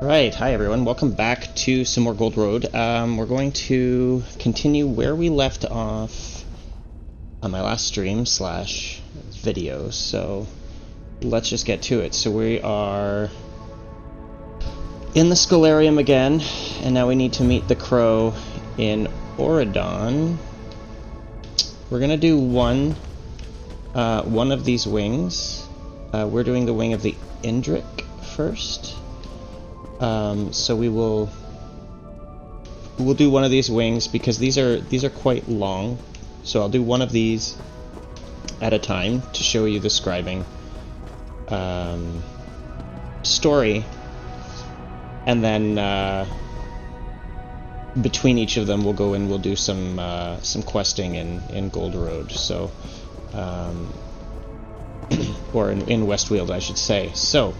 Right, hi everyone. Welcome back to some more Gold Road. We're going to continue where we left off on my last stream slash video. So let's just get to it. So we are in the Scholarium again, and now we need to meet the Crow in Auradon. We're gonna do one of these wings. We're doing the wing of the Indrik first. So we'll do one of these wings because these are quite long. So I'll do one of these at a time to show you the scribing story, and then between each of them we'll go and we'll do some questing in Gold Road. So or in Westweald, I should say. So.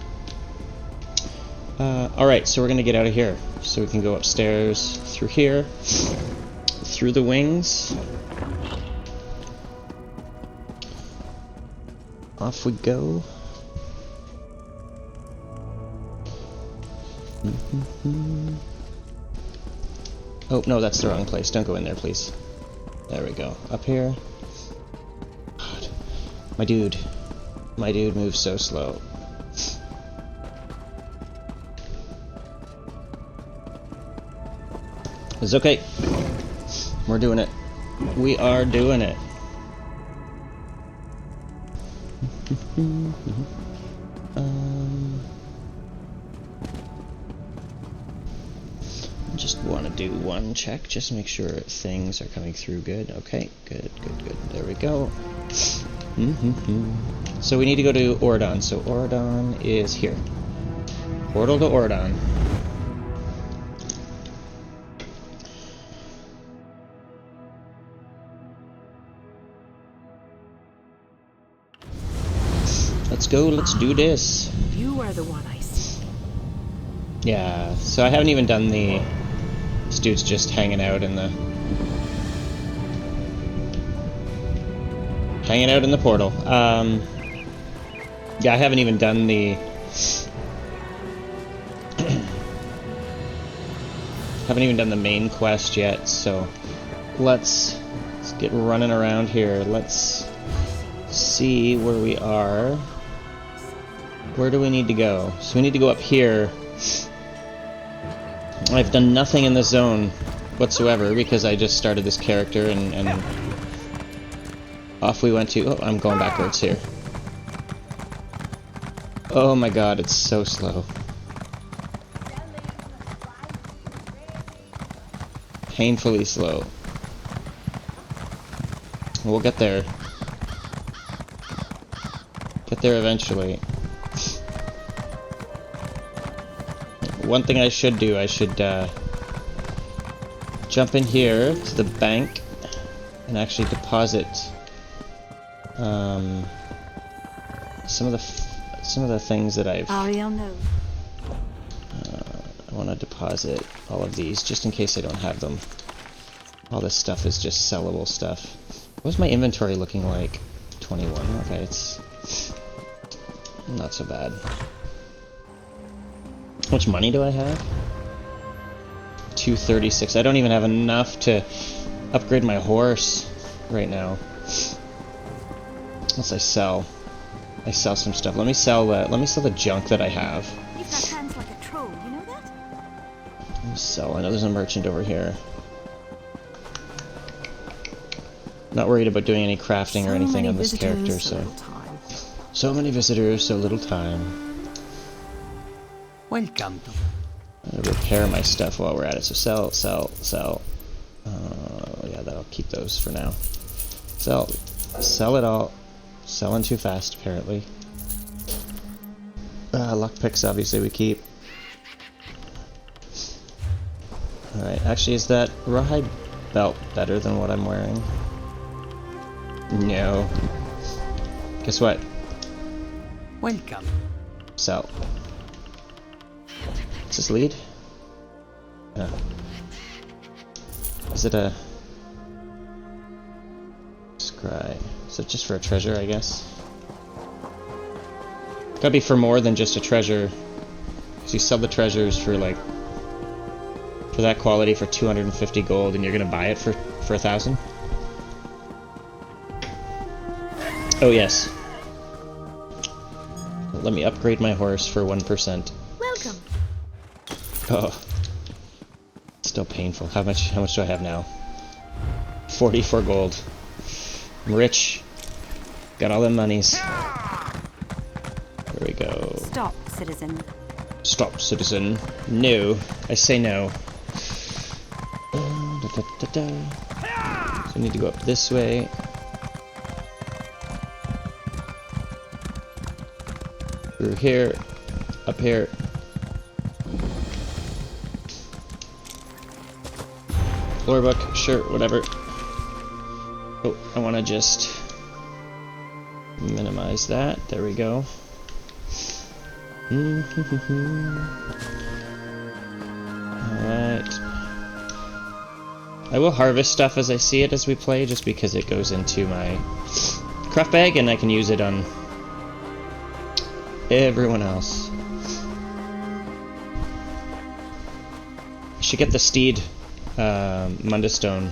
Alright, so we're gonna get out of here. So we can go upstairs, through here, through the wings. Off we go. Oh, no, that's the wrong place. Don't go in there, please. There we go. Up here. God. My dude moves so slow. It's okay. We're doing it. We are doing it. Just want to do one check, just to make sure things are coming through good. Okay, good. There we go. So we need to go to Auradon. So Auradon is here. Portal to Auradon. Let's go, let's do this. You are the one I see. Yeah, so I haven't even done this dude's just hanging out in the portal. Yeah, I haven't even done the main quest yet, so let's get running around here. Let's see where we are. Where do we need to go? So we need to go up here. I've done nothing in this zone whatsoever because I just started this character and off we went to... Oh, I'm going backwards here. Oh my god, it's so slow. Painfully slow. We'll get there. Get there eventually. One thing I should do, I should jump in here to the bank and actually deposit some of the things that I've. Ariel knows. I want to deposit all of these just in case I don't have them. All this stuff is just sellable stuff. What's my inventory looking like? 21. Okay, it's not so bad. How much money do I have? 236. I don't even have enough to upgrade my horse right now. Unless I sell some stuff. Let me sell the junk that I have. You've got hands like a troll, you know that? Let me sell. I know there's a merchant over here. Not worried about doing any crafting or anything on this character, so. So many visitors, so little time. Welcome to. I'm gonna repair my stuff while we're at it. So sell. Yeah, that'll keep those for now. Sell it all. Selling too fast, apparently. Lockpicks, obviously, we keep. Alright, actually, is that rawhide belt better than what I'm wearing? No. Guess what? Welcome. Sell. Is this lead? Yeah. Is it a... Scry. Is it just for a treasure, I guess? Gotta be for more than just a treasure. So you sell the treasures for like for that quality for 250 gold, and you're gonna buy it for 1,000. Oh yes. Let me upgrade my horse for 1%. Welcome. Oh, still painful. How much do I have now? 44 gold. I'm rich. Got all them monies. There we go. Stop, citizen. Stop, citizen. No. I say no. So I need to go up this way. Through here. Up here. Lore book. Sure, whatever. Oh, I want to just minimize that. There we go. Alright. I will harvest stuff as I see it as we play, just because it goes into my craft bag and I can use it on everyone else. I should get the steed Mundustone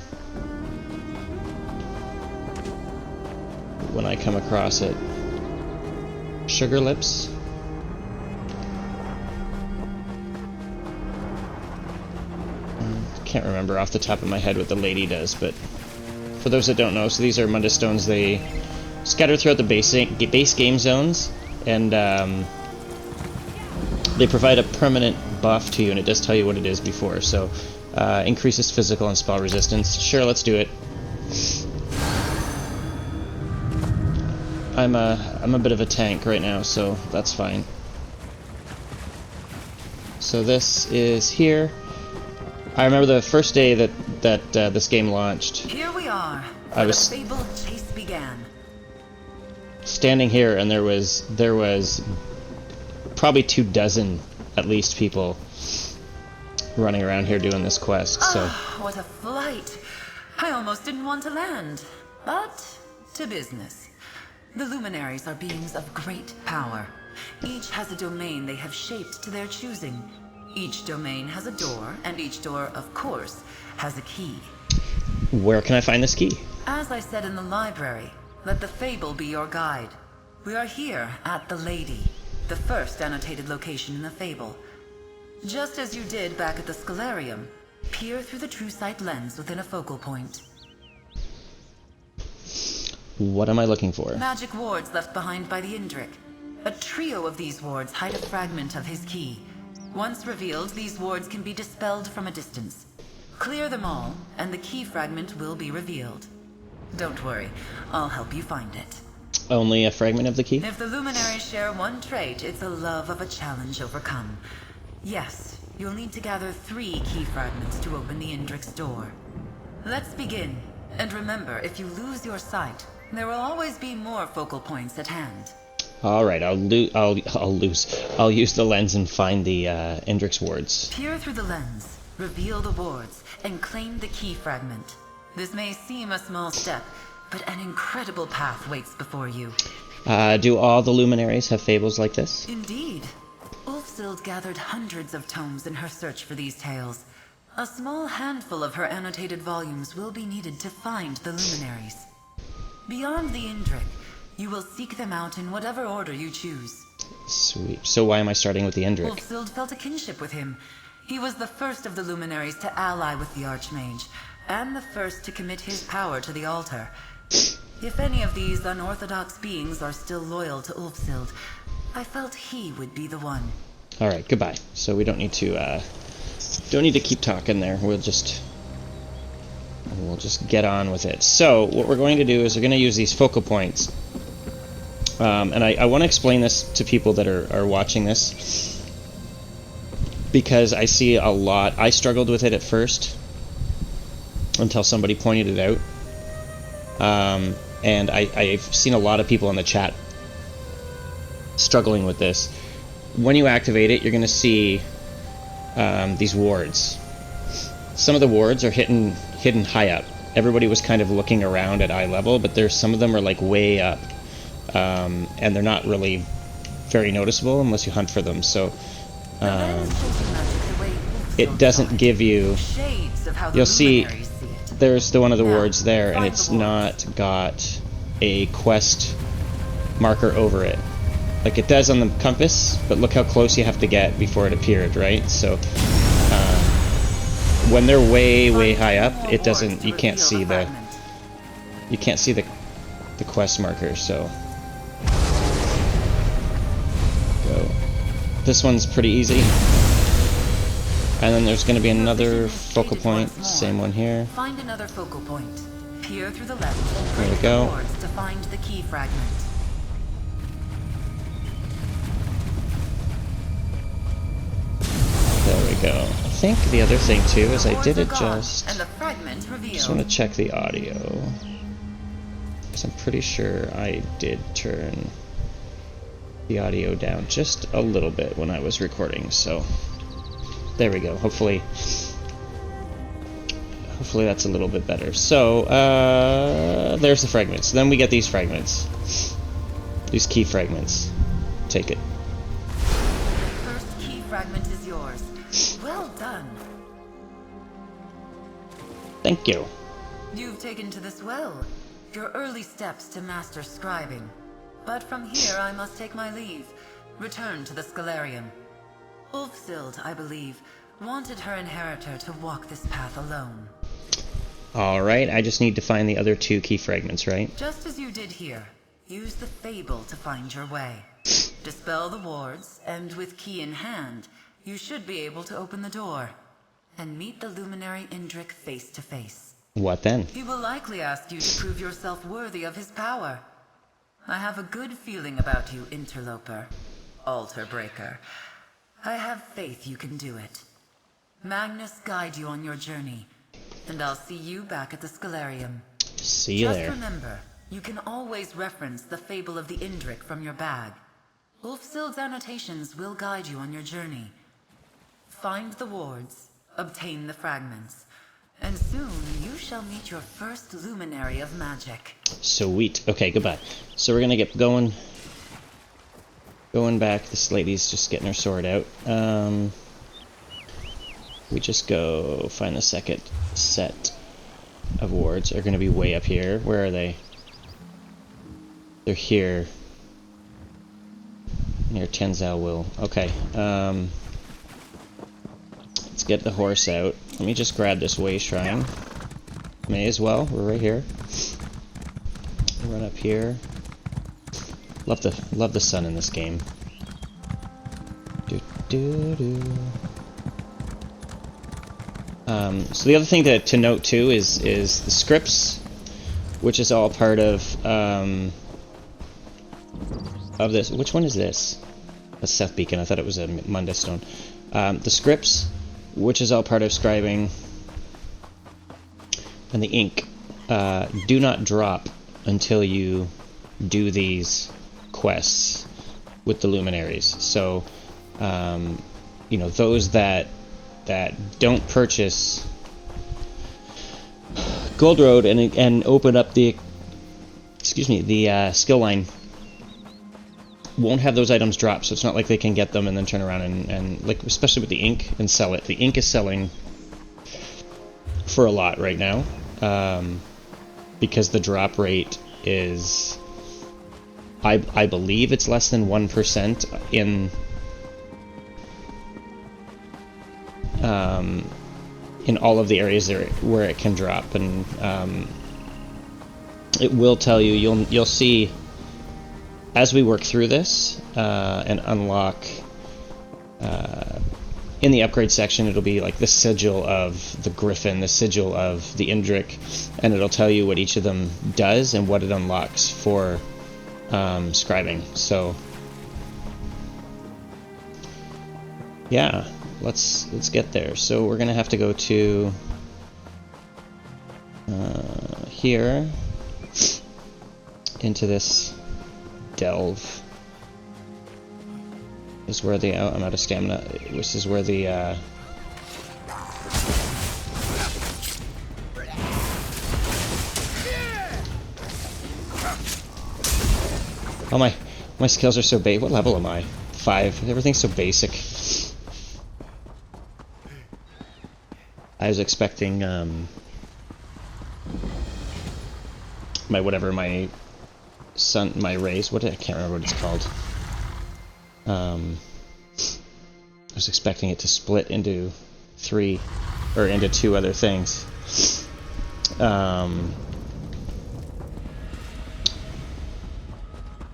when I come across it. Sugar Lips. Can't remember off the top of my head what the lady does, but for those that don't know, so these are Mundustones. They scatter throughout the base game zones, and they provide a permanent buff to you, and it does tell you what it is before. So increases physical and spell resistance. Sure, let's do it. I'm a bit of a tank right now, so that's fine. So this is here. I remember the first day that this game launched. Here we are. I was the fabled chase began. Standing here, and there was probably 24 at least people running around here doing this quest. So What a flight! I almost didn't want to land, but to business. The luminaries are beings of great power. Each has a domain they have shaped to their choosing. Each domain has a door, and each door, of course, has a key. where can I find this key? As I said in the library, let the fable be your guide. We are here at the Lady, the first annotated location in the fable. Just as you did back at the Scalarium, peer through the true sight lens within a focal point. What am I looking for? Magic wards left behind by the Indrik. A trio of these wards hide a fragment of his key. Once revealed, these wards can be dispelled from a distance. Clear them all, and the key fragment will be revealed. Don't worry, I'll help you find it. Only a fragment of the key? If the luminaries share one trait, it's a love of a challenge overcome. Yes, you'll need to gather 3 key fragments to open the Indrik's door. Let's begin. And remember, if you lose your sight, there will always be more focal points at hand. All right, I'll use the lens and find the Indrik's wards. Peer through the lens, reveal the wards, and claim the key fragment. This may seem a small step, but an incredible path waits before you. Do all the luminaries have fables like this? Indeed. Ulfsild gathered hundreds of tomes in her search for these tales. A small handful of her annotated volumes will be needed to find the luminaries. Beyond the Indrik, you will seek them out in whatever order you choose. Sweet. So why am I starting with the Indrik? Ulfsild felt a kinship with him. He was the first of the luminaries to ally with the Archmage, and the first to commit his power to the altar. If any of these unorthodox beings are still loyal to Ulfsild, I felt he would be the one. All right, goodbye. So we don't need to keep talking there. We'll just get on with it. So what we're going to do is we're going to use these focal points. And I want to explain this to people that are watching this, because I see a lot. I struggled with it at first until somebody pointed it out. And I've seen a lot of people in the chat struggling with this. When you activate it, you're going to see these wards. Some of the wards are hidden high up. Everybody was kind of looking around at eye level, but there's some of them are like way up. And they're not really very noticeable unless you hunt for them. So it doesn't give you. Shades of how the You'll see luminaries see it. there's one of the Now, wards there, and find it's the not wards. got a quest marker over it. Like it does on the compass, but look how close you have to get before it appeared, right? So when they're way high up, Find it more doesn't. wards to You can't reveal see the fragment. you can't see the quest marker. So go. This one's pretty easy. And then there's going to be another focal point, same one here. Find another focal point. Peer through the left and There we break go. the wards to find the key fragment. There we go. I think the other thing too is I Wards did are gone, adjust. and the fragment revealed. Just want to check the audio, because I'm pretty sure I did turn the audio down just a little bit when I was recording. So there we go. Hopefully that's a little bit better. So there's the fragments. Then we get these fragments, these key fragments. Take it. First key fragment is yours. Well done. Thank you. You've taken to this well. Your early steps to master scribing. But from here I must take my leave. Return to the Scalarium. Ulfsild, I believe, wanted her inheritor to walk this path alone. Alright, I just need to find the other two key fragments, right? Just as you did here, use the Fable to find your way. Dispel the wards, and with key in hand, you should be able to open the door and meet the luminary Indrik face to face. What then? He will likely ask you to prove yourself worthy of his power. I have a good feeling about you, interloper, altar breaker. I have faith you can do it. Magnus guide you on your journey, and I'll see you back at the Scalarium. See you Just there. remember, you can always reference the Fable of the Indrik from your bag. Ulfsild's annotations will guide you on your journey. Find the wards, obtain the fragments, and soon you shall meet your first luminary of magic. Sweet. Okay, goodbye. So we're gonna get going back. This lady's just getting her sword out. We just go find the second set of wards. Are gonna be way up here. Where are they? They're here. Near Tenzal Will. Okay. Let's get the horse out. Let me just grab this way shrine. May as well. We're right here. Run up here. Love the sun in this game. So the other thing to note too is the scripts, which is all part of this. Which one is this? That's Seth Beacon. I thought it was a Mundus Stone. The scripts, which is all part of scribing, and the ink, do not drop until you do these quests with the luminaries. So, you know, those that don't purchase Gold Road and open up the skill line won't have those items drop. So it's not like they can get them and then turn around and like, especially with the ink, and sell it. The ink is selling for a lot right now, because the drop rate is, I believe it's less than 1% in all of the areas there where it can drop, and it will tell you. You'll see as we work through this and unlock in the upgrade section. It'll be like the sigil of the Griffin, the sigil of the Indrik, and it'll tell you what each of them does and what it unlocks for scribing. So yeah, let's get there. So we're gonna have to go to here into this delve. This is where the I'm out of stamina. This is where the oh, my skills are so basic. What level am I? 5. Everything's so basic. I was expecting my rays. I can't remember what it's called. I was expecting it to split into into two other things.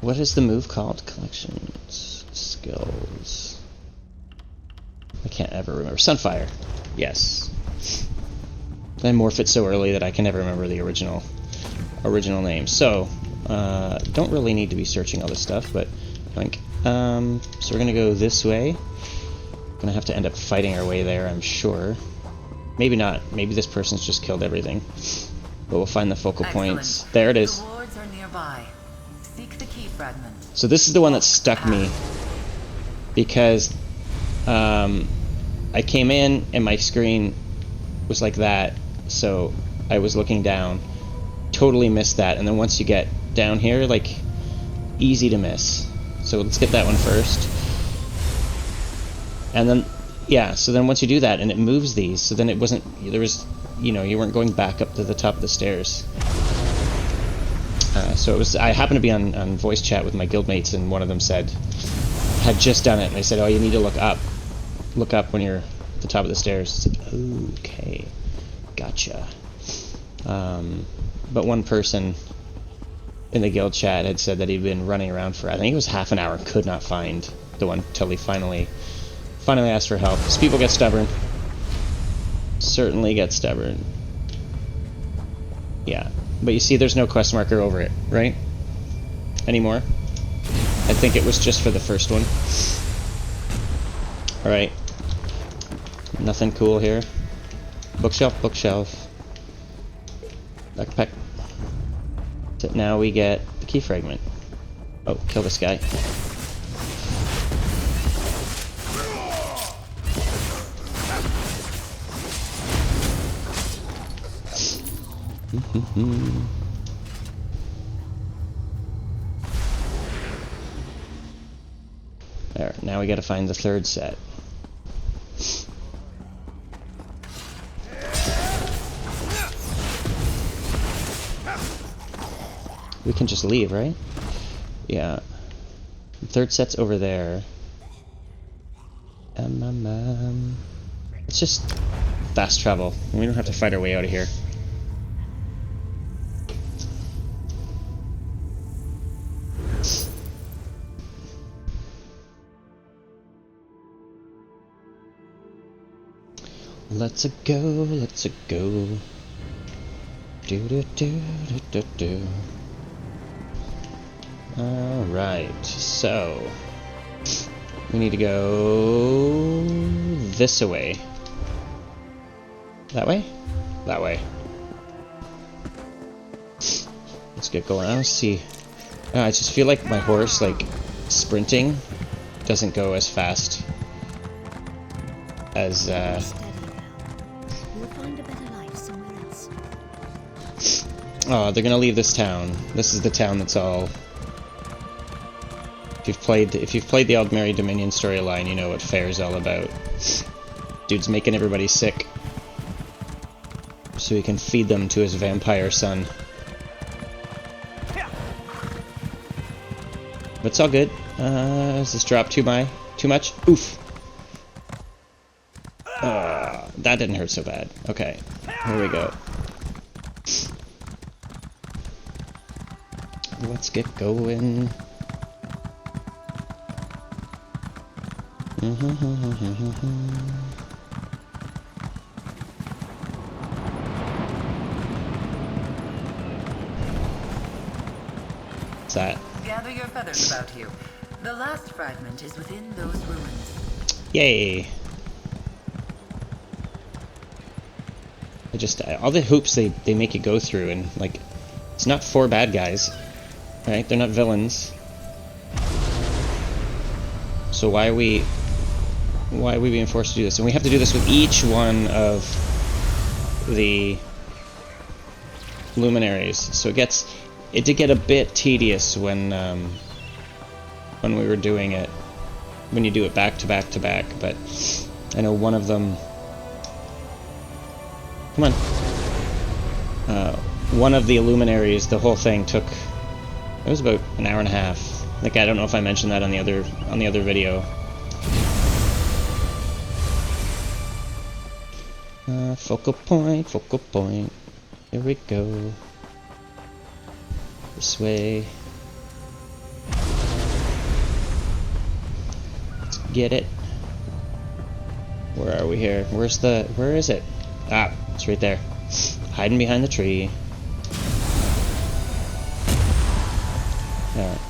What is the move called? Collections, skills. I can't ever remember. Sunfire. Yes. I morph it so early that I can never remember the original name. So, don't really need to be searching all this stuff, but yoink. So we're gonna go this way. Gonna have to end up fighting our way there, I'm sure. Maybe not. Maybe this person's just killed everything. But we'll find the focal points. There it is. The wards are nearby. Seek the key fragment. So this is the one that stuck me, because I came in and my screen was like that, so I was looking down, totally missed that, and then once you get down here, like, easy to miss. So let's get that one first. And then, yeah, so then once you do that, and it moves these, so then it wasn't, there was, you know, you weren't going back up to the top of the stairs. So it was, I happened to be on voice chat with my guildmates, and one of them had just done it, and they said, oh, you need to look up when you're at the top of the stairs. I said, okay, gotcha. But one person in the guild chat had said that he'd been running around for, I think it was half an hour, and could not find the one till he finally asked for help. Because people get stubborn. Certainly get stubborn. Yeah. But you see there's no quest marker over it, right? Anymore? I think it was just for the first one. Alright. Nothing cool here. Bookshelf, bookshelf. Backpack. So now we get the key fragment. Oh, kill this guy. There, now we gotta find the third set. We can just leave, right? Yeah. The third set's over there. Let's just fast travel. We don't have to fight our way out of here. Let's-a go, let's-a go. Do-do-do-do-do-do. Alright, so we need to go this way. That way? That way. Let's get going. I don't see. I just feel like my horse, like, sprinting doesn't go as fast as, Steady, you'll find a better life somewhere else. Oh, they're gonna leave this town. This is the town that's all. If you've played the Aldmeri Dominion storyline, you know what Fair's all about. Dude's making everybody sick, so he can feed them to his vampire son. But it's all good. Does this drop too much? Oof. That didn't hurt so bad. Okay, here we go. Let's get going. What's that? Gather your feathers about you. The last fragment is within those ruins. Yay! All the hoops they make you go through, and like, it's not for bad guys, right? They're not villains. So why are we being forced to do this? And we have to do this with each one of the luminaries. So it did get a bit tedious when we were doing it, when you do it back to back to back. But I know one of them Come on. One of the Illuminaries, the whole thing took... It was about an hour and a half. Like, I don't know if I mentioned that on the other video. Focal point, focal point. Here we go. This way. Let's get it. Where are we here? Where is it? Ah, it's right there. Hiding behind the tree. Alright.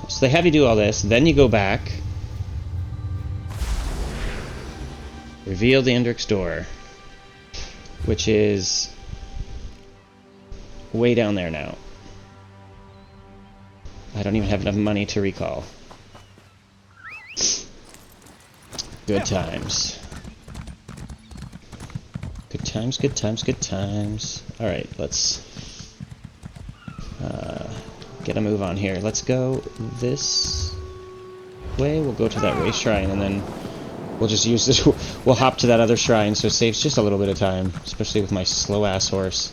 So they have you do all this, then you go back. Reveal the Indrix door. Which is way down there now. I don't even have enough money to recall. Good times. Good times, good times, good times. Alright, let's get a move on here. Let's go this way. We'll go to that Ray Shrine, and then we'll just use this. We'll hop to that other shrine, so it saves just a little bit of time, especially with my slow-ass horse.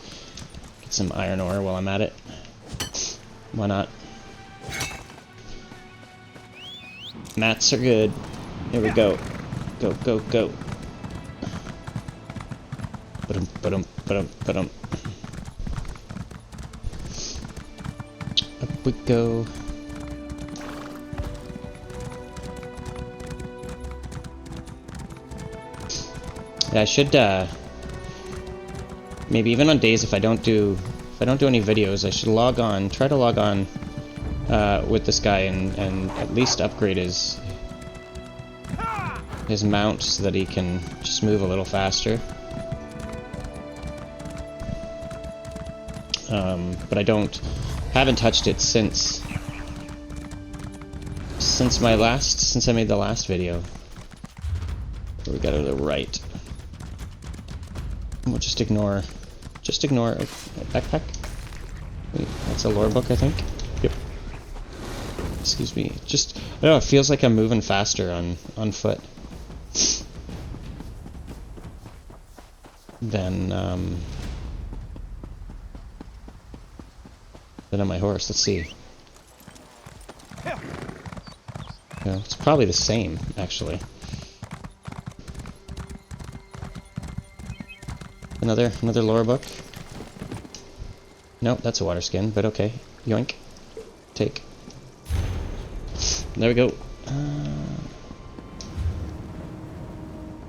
Get some iron ore while I'm at it. Why not? Mats are good. Here we go. Go, go, go. Ba-dum, ba-dum, ba-dum, ba-dum. Up we go. Yeah, I should maybe even on days if I don't do any videos, I should try to log on with this guy and at least upgrade his mount so that he can just move a little faster. But I haven't touched it since I made the last video. We got to the right. We'll just ignore a backpack. Wait, that's a lore book, I think. Yep. Excuse me. Just, I don't know, it feels like I'm moving faster on foot than on my horse. Let's see. Yeah, it's probably the same, actually. Another lore book. Nope, that's a water skin, but okay. Yoink. Take. There we go.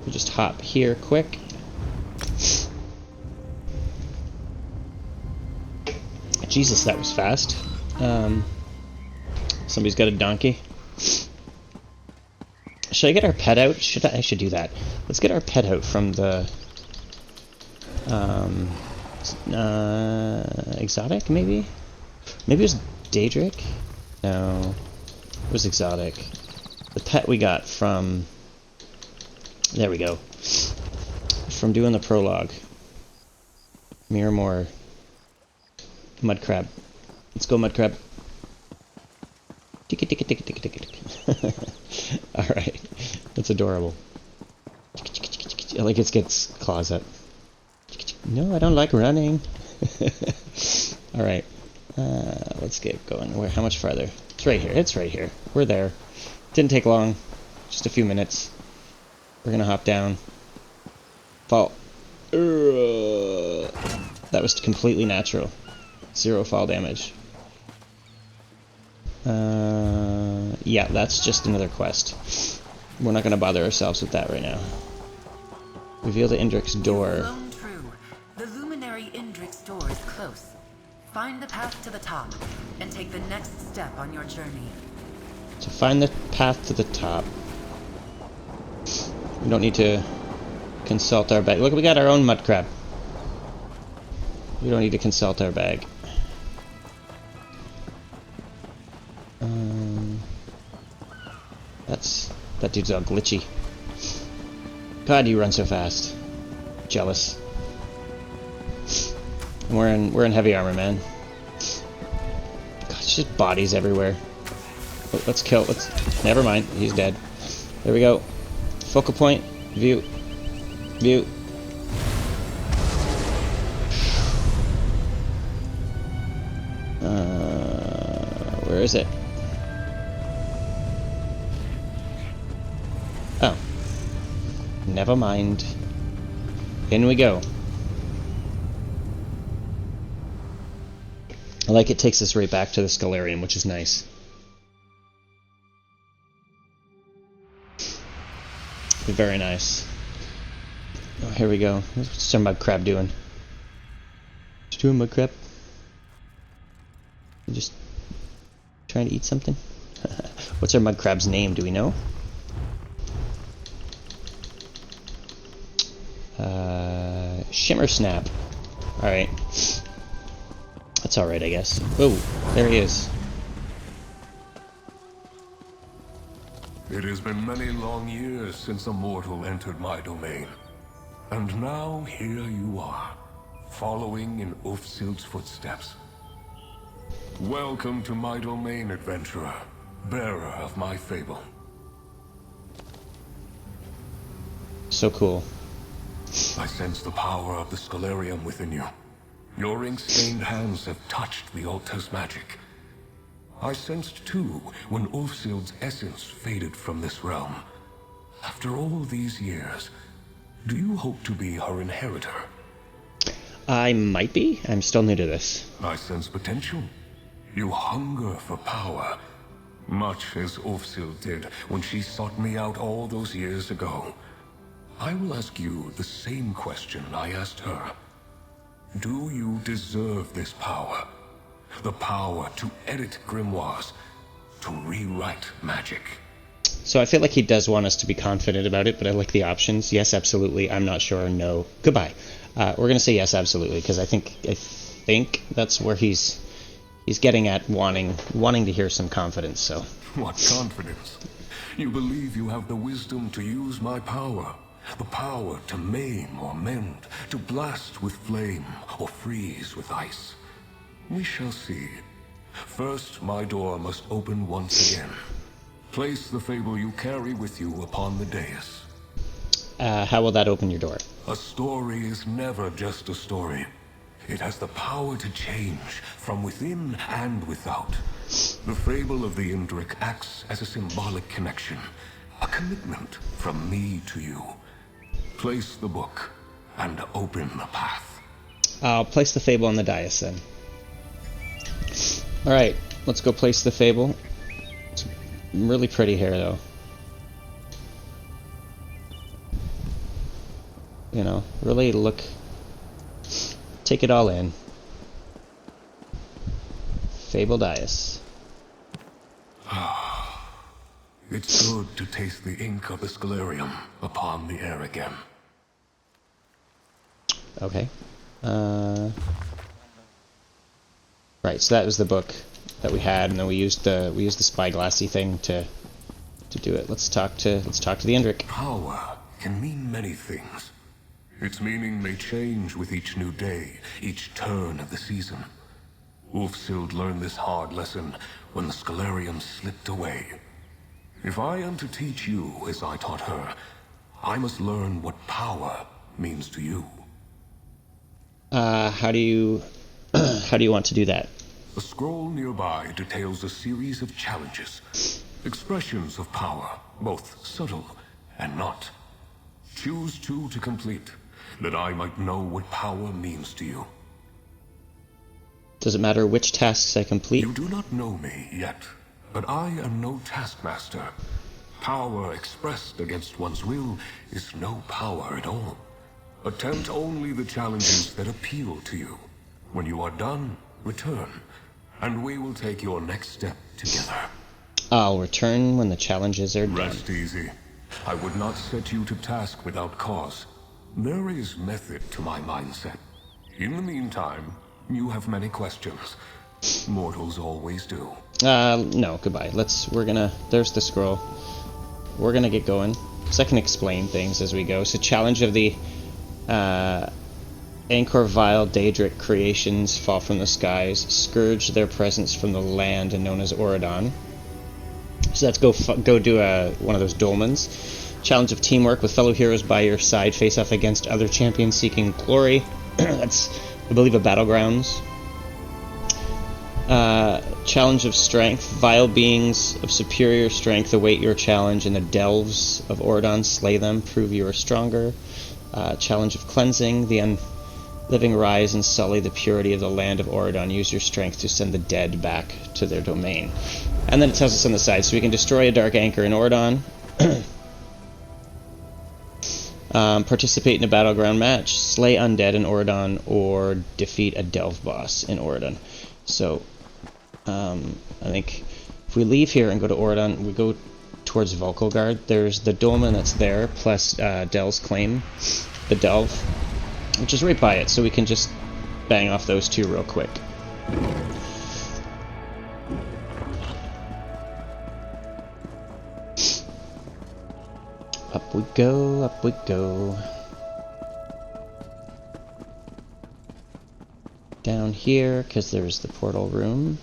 We'll just hop here quick. Jesus, that was fast. Somebody's got a donkey. Should I get our pet out? I should do that. Let's get our pet out from the exotic, maybe? Maybe it was Daedric? No. It was exotic. The pet we got from... There we go. From doing the prologue. Miramor. Mud crab. Let's go, mud crab. Alright. That's adorable. I like it gets claws up. No, I don't like running. Alright. Let's get going. How much farther? It's right here. It's right here. We're there. Didn't take long. Just a few minutes. We're gonna hop down. Fall. That was completely natural. 0 fall damage. Yeah, that's just another quest. We're not gonna bother ourselves with that right now. Reveal the Indrix door. The Luminary Indrix door is close. Find the path to the top, and take the next step on your journey. To find the path to the top. We don't need to consult our bag. Look, we got our own mud crab. We don't need to consult our bag. That dude's all glitchy. God, you run so fast. Jealous. We're in heavy armor, man. God, it's just bodies everywhere. Oh, let's kill. Never mind. He's dead. There we go. Focal point. View. View. Where is it? Oh. Never mind. In we go. I like it takes us right back to the Scalarium, which is nice. Very nice. Oh, here we go. What's our mud crab doing? What's doing, mud crab? You just trying to eat something? What's our mud crab's name? Do we know? Shimmer Snap. Alright. That's alright, I guess. Oh, there he is. It has been many long years since a mortal entered my domain. And now here you are, following in Ulfsild's footsteps. Welcome to my domain, adventurer, bearer of my fable. So cool. I sense the power of the Scalarium within you. Your ink-stained hands have touched the altar's magic. I sensed too when Ulfsild's essence faded from this realm. After all these years, do you hope to be her inheritor? I might be. I'm still new to this. I sense potential. You hunger for power, much as Ulfsild did when she sought me out all those years ago. I will ask you the same question I asked her. Do you deserve this power? The power to edit grimoires, to rewrite magic. So I feel like he does want us to be confident about it, but I like the options. Yes, absolutely. I'm not sure. No. Goodbye. We're gonna say yes, absolutely, because I think that's where he's getting at, wanting to hear some confidence. So. What confidence? You believe you have the wisdom to use my power. The power to maim or mend, to blast with flame or freeze with ice. We shall see. First, my door must open once again. Place the fable you carry with you upon the dais. How will that open your door? A story is never just a story. It has the power to change from within and without. The fable of the Indrik acts as a symbolic connection, a commitment from me to you. Place the book and open the path. I'll place the fable on the dais then. Alright, let's go place the fable. It's really pretty here though. You know, really take it all in. Fable dais. It's good to taste the ink of the Scalarium upon the air again. Okay. Right, so that was the book that we had, and then we used the spyglassy thing to do it. Let's talk to the Indrik. Power can mean many things. Its meaning may change with each new day, each turn of the season. Ulfsild learned this hard lesson when the Scalarium slipped away. If I am to teach you as I taught her, I must learn what power means to you. How do you want to do that? A scroll nearby details a series of challenges, expressions of power, both subtle and not. Choose two to complete, that I might know what power means to you. Does it matter which tasks I complete? You do not know me yet, but I am no taskmaster. Power expressed against one's will is no power at all. Attempt only the challenges that appeal to you. When you are done, return, and we will take your next step together. I'll return when the challenges are done. Rest easy. I would not set you to task without cause. There is method to my mindset. In the meantime, you have many questions. Mortals always do. No, goodbye. There's the scroll. We're gonna get going. So I can explain things as we go. So challenge of the, Angkor Vile Daedric creations fall from the skies, scourge their presence from the land and known as Auradon. So let's go do one of those dolmens. Challenge of teamwork with fellow heroes by your side, face off against other champions seeking glory. That's, I believe, a battlegrounds. Challenge of Strength. Vile beings of superior strength await your challenge in the delves of Ordon. Slay them, prove you are stronger. Challenge of Cleansing. The unliving rise and sully the purity of the land of Ordon. Use your strength to send the dead back to their domain. And then it tells us on the side, so we can destroy a Dark Anchor in Ordon. Participate in a battleground match. Slay undead in Ordon, or defeat a delve boss in Ordon. So, I think if we leave here and go to Ordon, we go towards Volkelgard. There's the dolmen that's there, plus Del's Claim, the delve, which is right by it, so we can just bang off those two real quick. Up we go, up we go. Down here, because there's the portal room.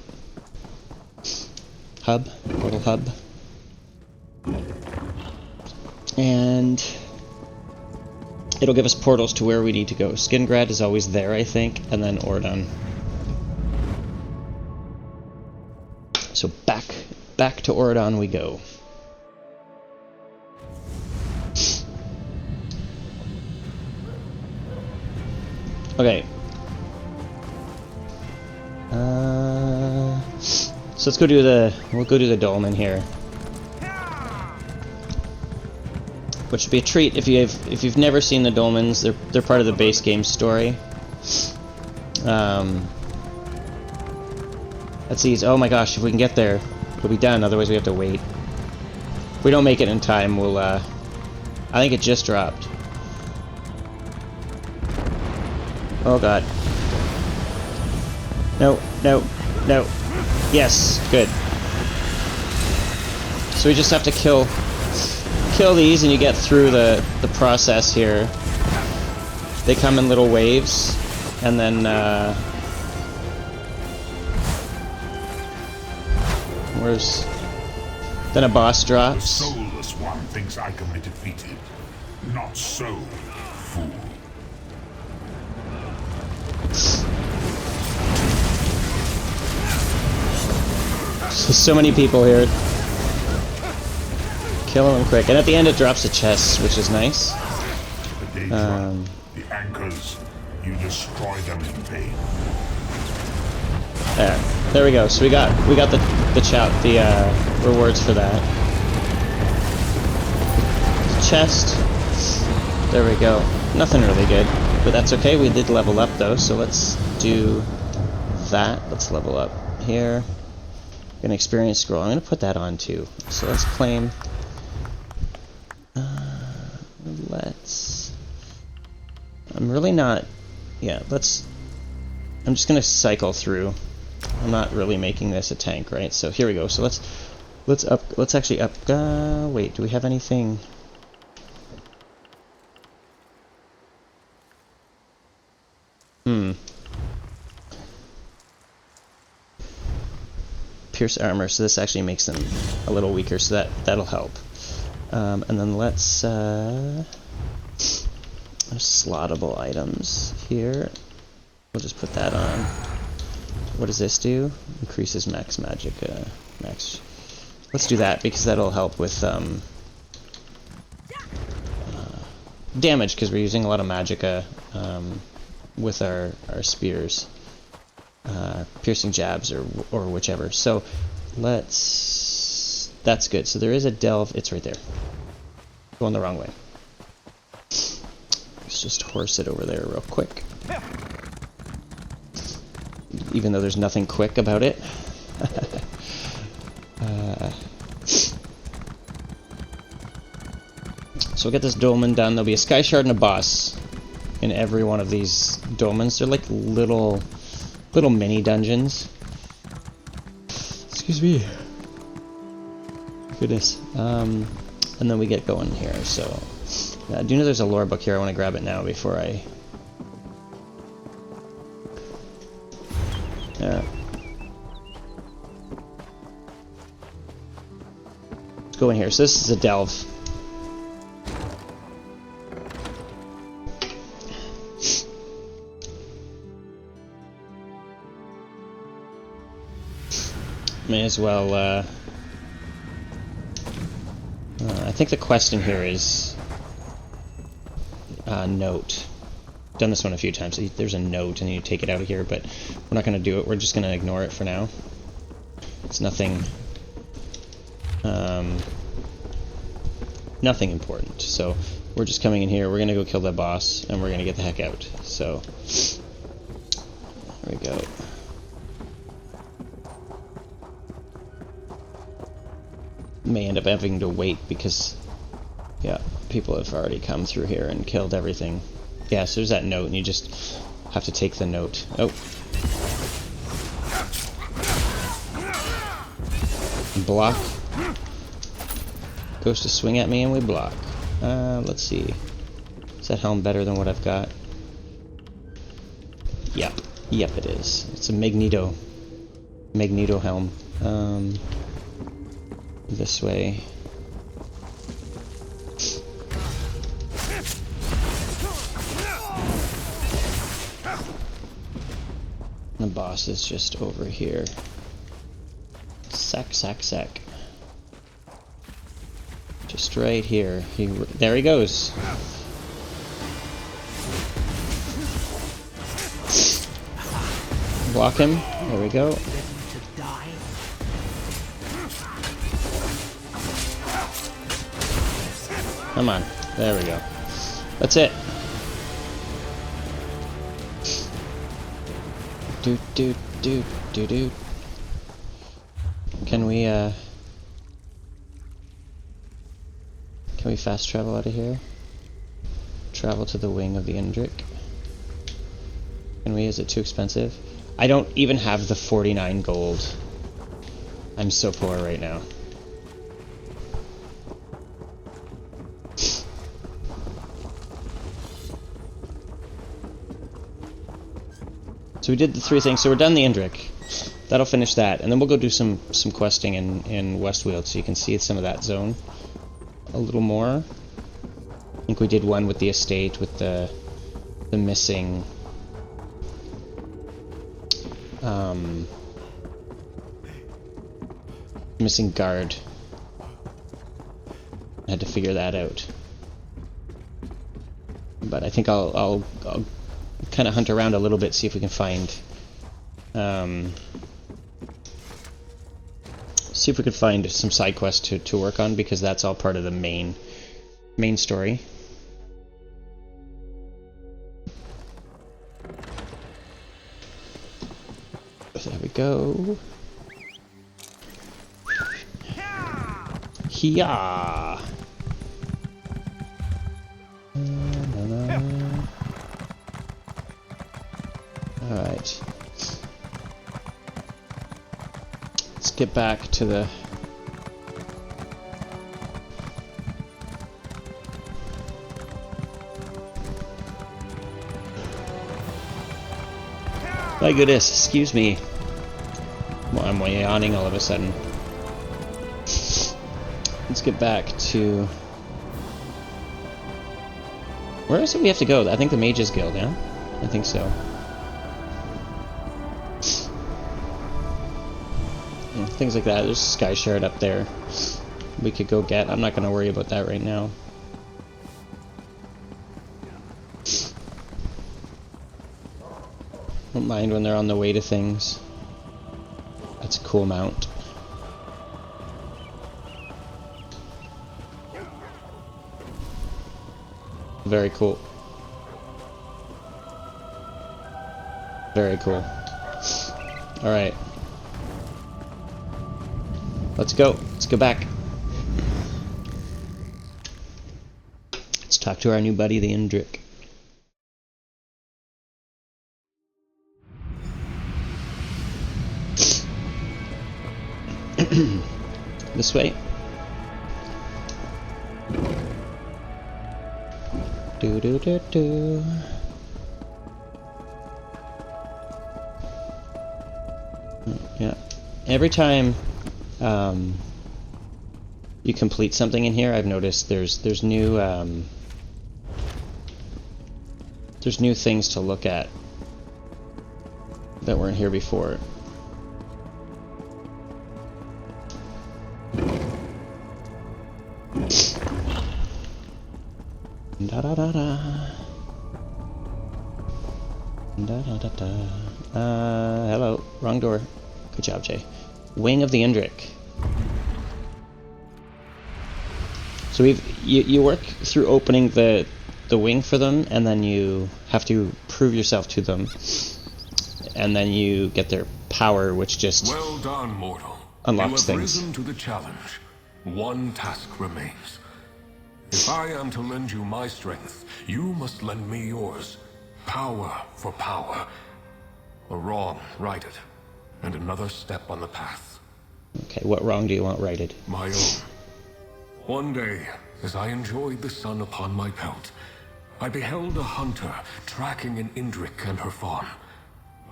Portal hub. And it'll give us portals to where we need to go. Skingrad is always there, I think, and then Ordon. So back to Ordon we go. Okay. So let's go do we'll go do the dolmen here. Which would be a treat if you've never seen the dolmens. They're part of the base game story. Let's see. Oh my gosh, if we can get there, we'll be done. Otherwise we have to wait. If we don't make it in time, we'll I think it just dropped. Oh god. No. Yes, good. So we just have to kill these and you get through the process here. They come in little waves, and then then a boss drops. The soulless one thinks I can be defeated. Not so, fool. So many people here. Kill them quick. And at the end it drops a chest, which is nice. The Daedra, the anchors, you destroy them in vain. There we go. So we got the rewards for that. Chest. There we go. Nothing really good, but that's okay. We did level up though, so let's do that. Let's level up here. An experience scroll. I'm going to put that on too. So let's claim. I'm really not. Yeah, I'm just going to cycle through. I'm not really making this a tank, right? So here we go. So let's actually up. Wait, do we have anything? Pierce armor, so this actually makes them a little weaker, so that'll help. And then let's slottable items here. We'll just put that on. What does this do? Increases max magic. Max. Let's do that because that'll help with damage, because we're using a lot of magicka with our spears. Piercing jabs or whichever. So that's good. So there is a delve. It's right there. Going the wrong way. Let's just horse it over there real quick. Even though there's nothing quick about it. So we'll get this dolmen done. There'll be a sky shard and a boss in every one of these dolmens. They're like little mini dungeons. Excuse me. Goodness. And then we get going here. So do you know there's a lore book here? I want to grab it now before I. Let's go in here. So this is a delve. May as well, I think the quest in here is note. Done this one a few times. There's a note and you take it out of here, but we're not going to do it. We're just going to ignore it for now. It's nothing, nothing important. So we're just coming in here. We're going to go kill that boss and we're going to get the heck out. So there we go. May end up having to wait because, yeah, people have already come through here and killed everything. Yeah, so there's that note, and you just have to take the note. Oh. Block. Goes to swing at me, and we block. Let's see. Is that helm better than what I've got? Yep. Yep, it is. It's a Magneto. Magneto helm. This way. The boss is just over here. Sack, sack, sack. Just right here. There he goes. Block him. There we go. Come on. There we go. That's it. Do do do do do. Can we fast travel out of here? Travel to the wing of the Indrik. Can we? Is it too expensive? I don't even have the 49 gold. I'm so poor right now. So we did the 3 things, so we're done the Indrik. That'll finish that, and then we'll go do some questing in Westweald, so you can see some of that zone a little more. I think we did one with the estate, with the missing missing guard. I had to figure that out. But I think I'll kind of hunt around a little bit, see if we can find some side quests to work on, because that's all part of the main story. There we go. Hiya! Alright. Let's get back to the... My goodness, excuse me. Well, I'm yawning all of a sudden. Let's get back to... Where is it we have to go? I think the Mages Guild, yeah? I think so. Yeah, things like that. There's a Sky Shard up there we could go get. I'm not going to worry about that right now. Don't mind when they're on the way to things. That's a cool mount. Very cool. Very cool. Alright. Let's go. Let's go back. Let's talk to our new buddy, the Indrik. This way. Do do do do. Yeah. Every time you complete something in here, I've noticed there's new things to look at that weren't here before. Da da da da. Da da da da. Hello. Wrong door. Good job, Jay. Wing of the Indrik. So you work through opening the wing for them, and then you have to prove yourself to them, and then you get their power, which just well done, mortal. unlocks you have things. Risen to the challenge. One task remains. If I am to lend you my strength, you must lend me yours. Power for power. A wrong righted, and another step on the path. Okay, what wrong do you want righted? My own. One day, as I enjoyed the sun upon my pelt, I beheld a hunter tracking an Indrik and her fawn.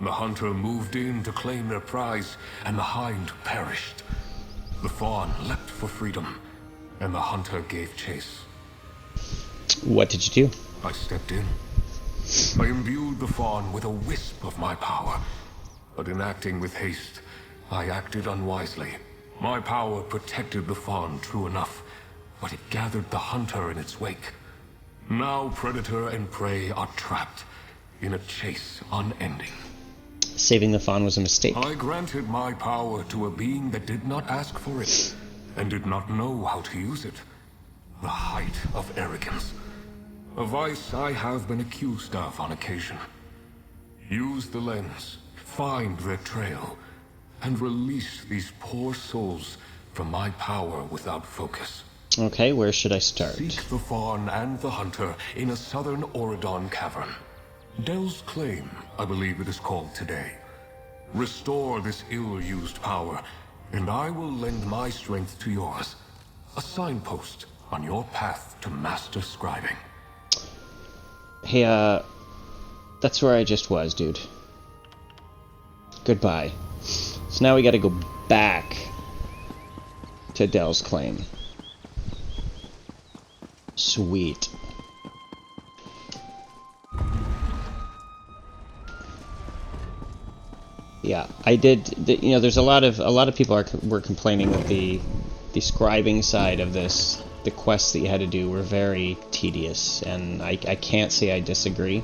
The hunter moved in to claim their prize, and the hind perished. The fawn leapt for freedom, and the hunter gave chase. What did you do? I stepped in. I imbued the fawn with a wisp of my power, but in acting with haste, I acted unwisely. My power protected the fawn, true enough, but it gathered the hunter in its wake. Now predator and prey are trapped in a chase unending. Saving the fawn was a mistake. I granted my power to a being that did not ask for it, and did not know how to use it. The height of arrogance. A vice I have been accused of on occasion. Use the lens, find their trail, and release these poor souls from my power without focus. Okay, where should I start? Seek the fawn and the hunter in a southern Auridon cavern. Del's Claim, I believe it is called today. Restore this ill-used power, and I will lend my strength to yours. A signpost on your path to master scribing. Hey, that's where I just was, dude. Goodbye. So now we gotta go back to Del's Claim. Sweet. Yeah, I did. You know, there's a lot of people were complaining that the scribing side of this, the quests that you had to do, were very tedious, and I can't say I disagree.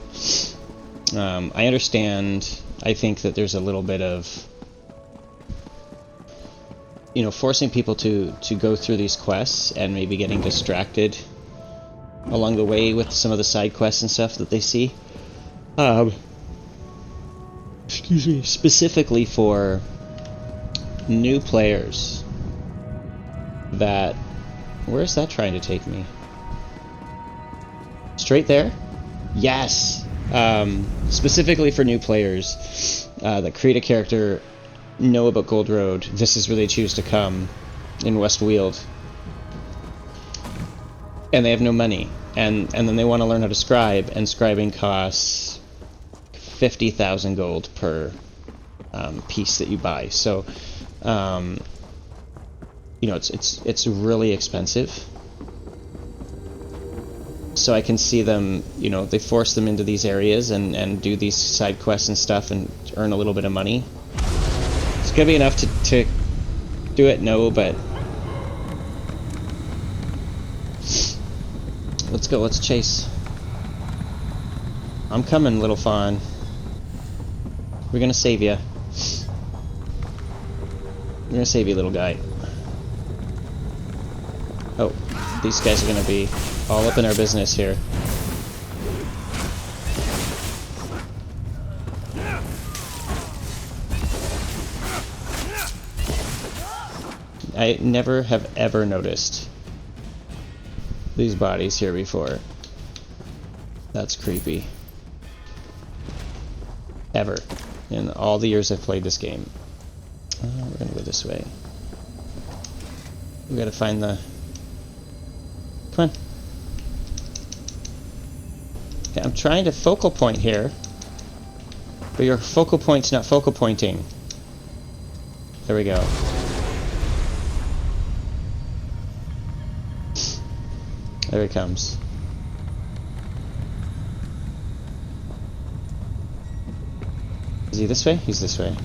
I understand. I think that there's a little bit of, you know, forcing people to go through these quests and maybe getting distracted along the way with some of the side quests and stuff that they see. Excuse me. Specifically for new players that... Where's that trying to take me? Straight there? Yes! Specifically for new players that create a character, know about Gold Road, this is where they choose to come in Westweald, and they have no money, and then they want to learn how to scribe, and scribing costs 50,000 gold per piece that you buy. So, you know, it's really expensive. So I can see them, you know, they force them into these areas and do these side quests and stuff and earn a little bit of money. It's gonna be enough to do it, no, but let's go, let's chase. I'm coming, little fawn. We're gonna save you. We're gonna save you, little guy. Oh, these guys are gonna be all up in our business here. I never have ever noticed these bodies here before. That's creepy. Ever. In all the years I've played this game. We're gonna go this way. We gotta find the... Come on. Okay, I'm trying to focal point here. But your focal point's not focal pointing. There we go. There he comes. Is he this way? He's this way.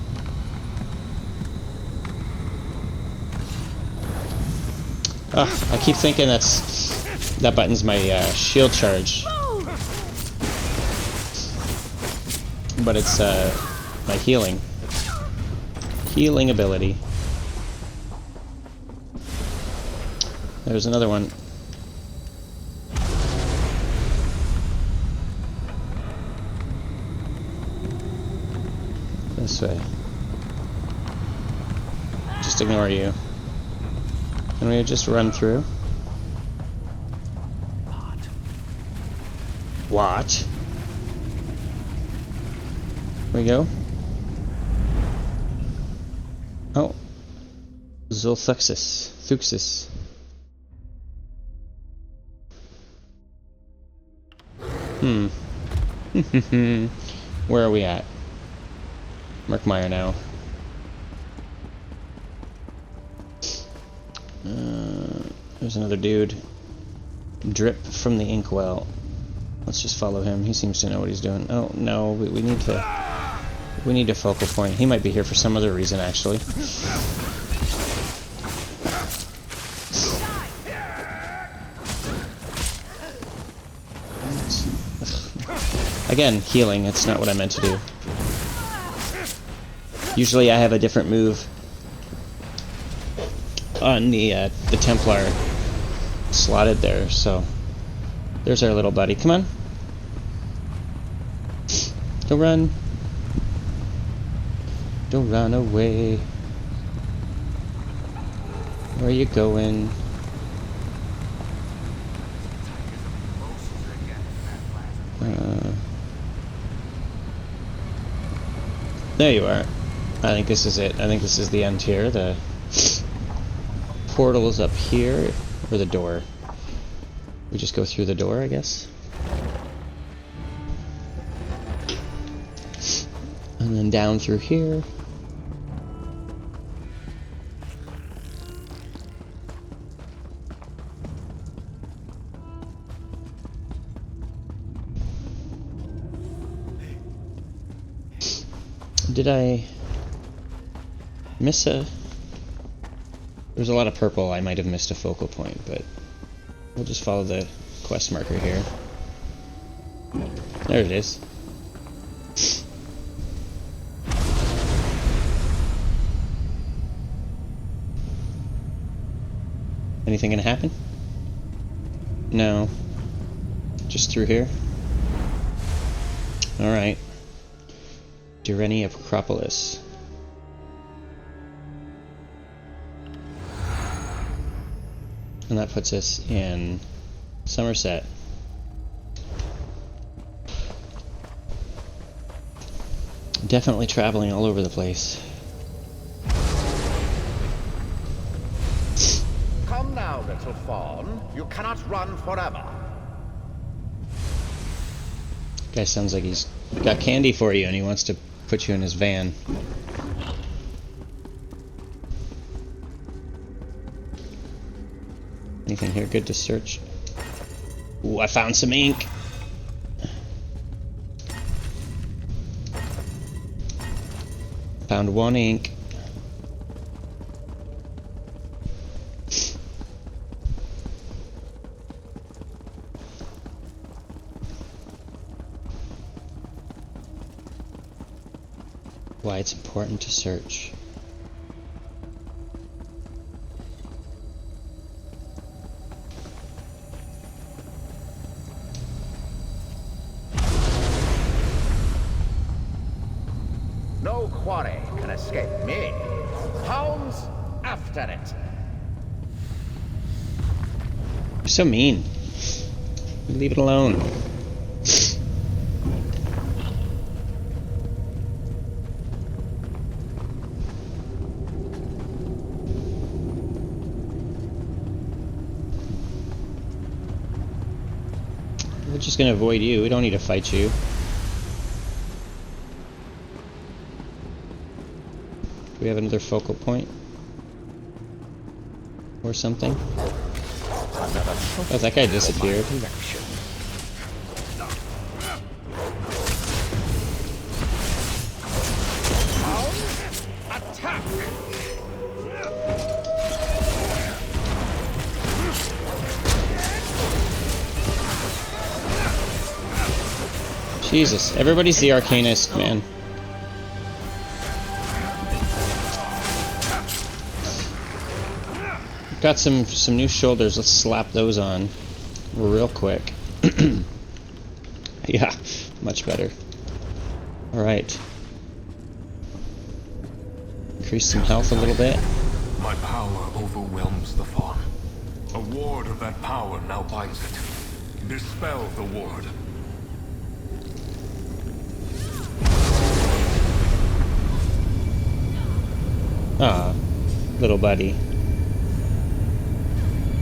Ugh, I keep thinking that's That button's my shield charge. But it's my healing. Healing ability. There's another one. This way. Just ignore you. Can we just run through? What? Here we go. Oh. Zolthuxis. Thuxis. Where are we at? Murkmire now. There's another dude. Drip from the inkwell. Let's just follow him. He seems to know what he's doing. Oh no, we need to focal point. He might be here for some other reason, actually. Again, healing. It's not what I meant to do. Usually I have a different move on the Templar slotted there, so there's our little buddy. Come on. Don't run. Don't run away. Where are you going? There you are. I think this is it. I think this is the end here. The portal is up here, or the door. We just go through the door, I guess. And then down through here. Did I miss a... There's a lot of purple. I might have missed a focal point, but we'll just follow the quest marker here. There it is. Anything gonna happen? No. Just through here? Alright. Dureni Acropolis. And that puts us in Somerset. Definitely traveling all over the place. Come now, little fawn. You cannot run forever. Guy sounds like he's got candy for you and he wants to put you in his van. Anything here good to search? Ooh, I found some ink. Found one ink. Why it's important to search. No quarry can escape me. Hounds after it. You're so mean. Leave it alone. We're just gonna avoid you. We don't need to fight you. Do we have another focal point? Or something? Oh, that guy disappeared. Attack! Jesus, everybody's the Arcanist, man. Got some new shoulders. Let's slap those on real quick. Yeah, much better. All right. Increase some health a little bit. My power overwhelms the fawn. A ward of that power now binds it. Dispel the ward. Ah, little buddy.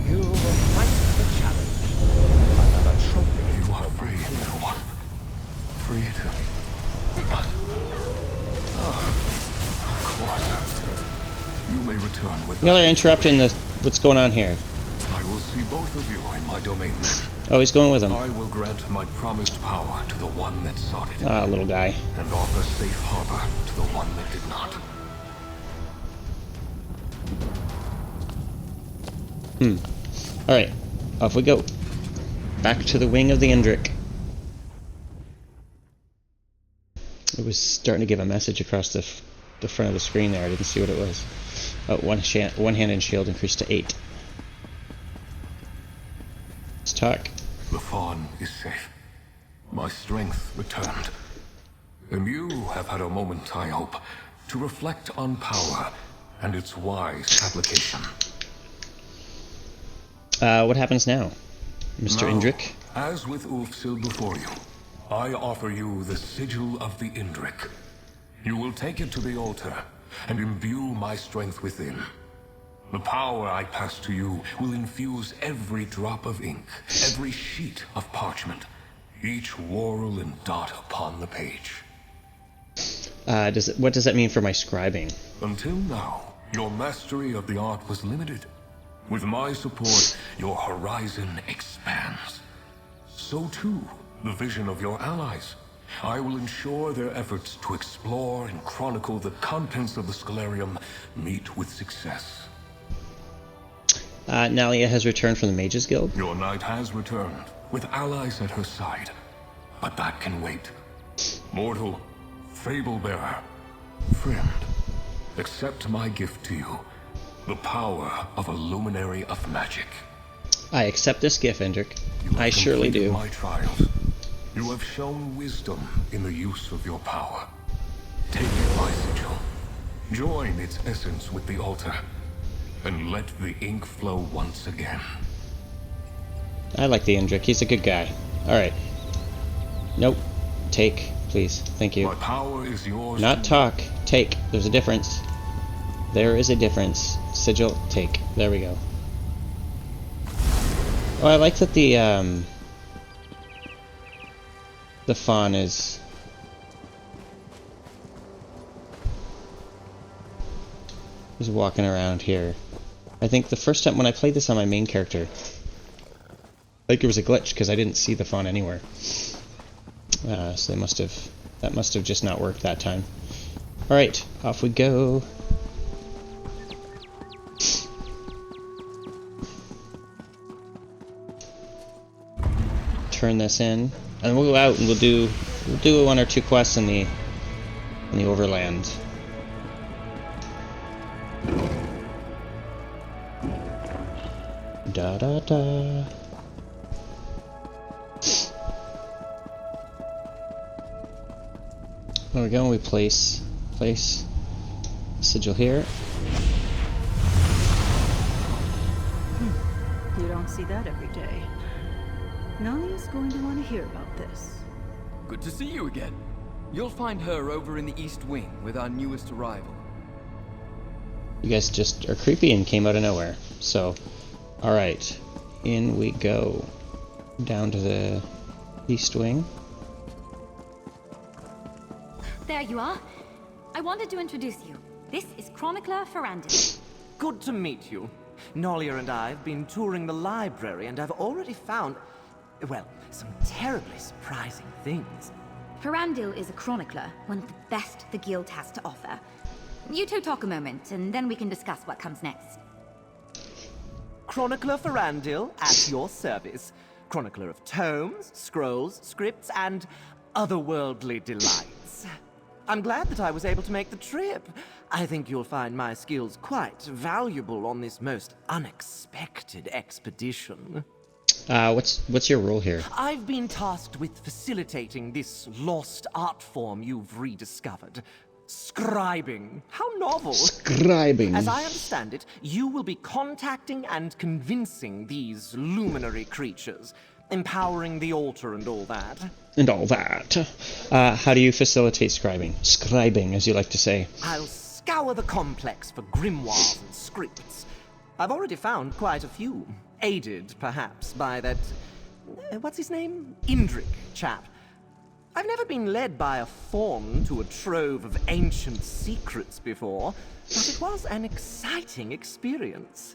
You will fight the challenge. Another trophy. You are free, little one. Free to... Of course. You may return with... Y'all are interrupting what's going on here. I will see both of you in my domain. Oh, he's going with him. I will grant my promised power to the one that sought it. Ah, little guy. And offer safe harbor to the one that did not. Alright, off we go. Back to the wing of the Indrik. It was starting to give a message across the front of the screen there. I didn't see what it was. Oh, one-handed shield increased to 8. Let's talk. The fawn is safe. My strength returned. And you have had a moment, I hope, to reflect on power and its wise application. What happens now, Mr. Now, Indrik? as with Ulfsil before you, I offer you the sigil of the Indrik. You will take it to the altar and imbue my strength within. The power I pass to you will infuse every drop of ink, every sheet of parchment, each whorl and dot upon the page. What does that mean for my scribing? Until now, your mastery of the art was limited. With my support, your horizon expands. So too, the vision of your allies. I will ensure their efforts to explore and chronicle the contents of the Scholarium meet with success. Nalia has returned from the Mages Guild. Your knight has returned, with allies at her side. But that can wait. Mortal, fable-bearer, friend, accept my gift to you. The power of a luminary of magic. I accept this gift, Indrik. You have I surely completed do. My trials. You have shown wisdom in the use of your power. Take my sigil. Join its essence with the altar. And let the ink flow once again. I like the Indrik. He's a good guy. Alright. Nope. Take, please. Thank you. My power is yours. Not talk. Take. There's a difference. There is a difference. Sigil, take. There we go. Oh, I like that the fawn is... He's walking around here. I think the first time when I played this on my main character, I think it was a glitch because I didn't see the fawn anywhere. So that must have just not worked that time. Alright, off we go. Turn this in, and we'll go out and we'll do 1 or 2 quests in the overland. Da da da. There we go. We place sigil here. You don't see that every day. Nalia's going to want to hear about this. Good to see you again. You'll find her over in the East Wing with our newest arrival. You guys just are creepy and came out of nowhere. So, alright. In we go. Down to the East Wing. There you are. I wanted to introduce you. This is Chronicler Ferrandil. Good to meet you. Nalia and I have been touring the library and I've already found, well, some terribly surprising things. Ferrandil is a chronicler, one of the best the guild has to offer. You two talk a moment, and then we can discuss what comes next. Chronicler Ferrandil, at your service. Chronicler of tomes, scrolls, scripts, and otherworldly delights. I'm glad that I was able to make the trip. I think you'll find my skills quite valuable on this most unexpected expedition. What's your role here? I've been tasked with facilitating this lost art form you've rediscovered. Scribing. How novel. Scribing. As I understand it, you will be contacting and convincing these luminary creatures, empowering the altar and all that. And all that. How do you facilitate scribing? Scribing, as you like to say. I'll scour the complex for grimoires and scripts. I've already found quite a few. Aided, perhaps, by that... what's his name? Indrik chap. I've never been led by a faun to a trove of ancient secrets before, but it was an exciting experience.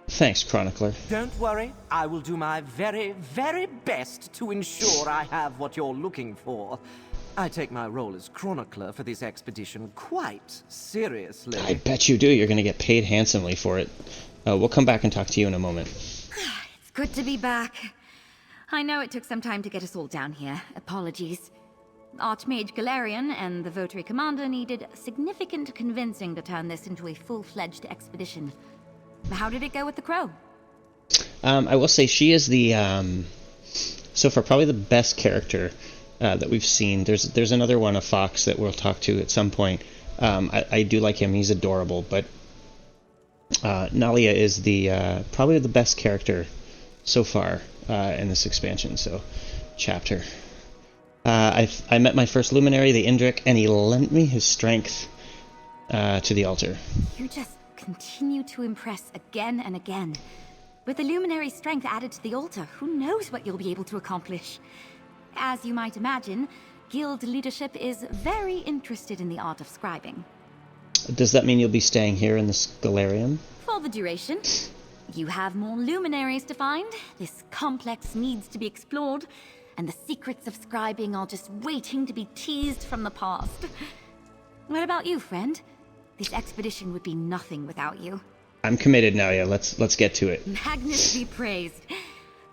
Thanks, Chronicler. Don't worry, I will do my very, very best to ensure I have what you're looking for. I take my role as Chronicler for this expedition quite seriously. I bet you do. You're going to get paid handsomely for it. We'll come back and talk to you in a moment. It's good to be back. I know it took some time to get us all down here. Apologies. Archmage Galarian and the Votary Commander needed significant convincing to turn this into a full-fledged expedition. How did it go with the Crow? I will say she is the, so far, probably the best character that we've seen. There's another one, a fox, that we'll talk to at some point. I do like him. He's adorable, but Nalia is the probably the best character so far in this expansion, chapter. I met my first luminary, the Indrik, and he lent me his strength to the altar. You just continue to impress again and again. With the luminary strength added to the altar, who knows what you'll be able to accomplish? As you might imagine, guild leadership is very interested in the art of scribing. Does that mean you'll be staying here in the Scalarium? For the duration. You have more luminaries to find. This complex needs to be explored, and the secrets of scribing are just waiting to be teased from the past. What about you, friend? This expedition would be nothing without you. I'm committed now, yeah. Let's get to it. Magnus be praised.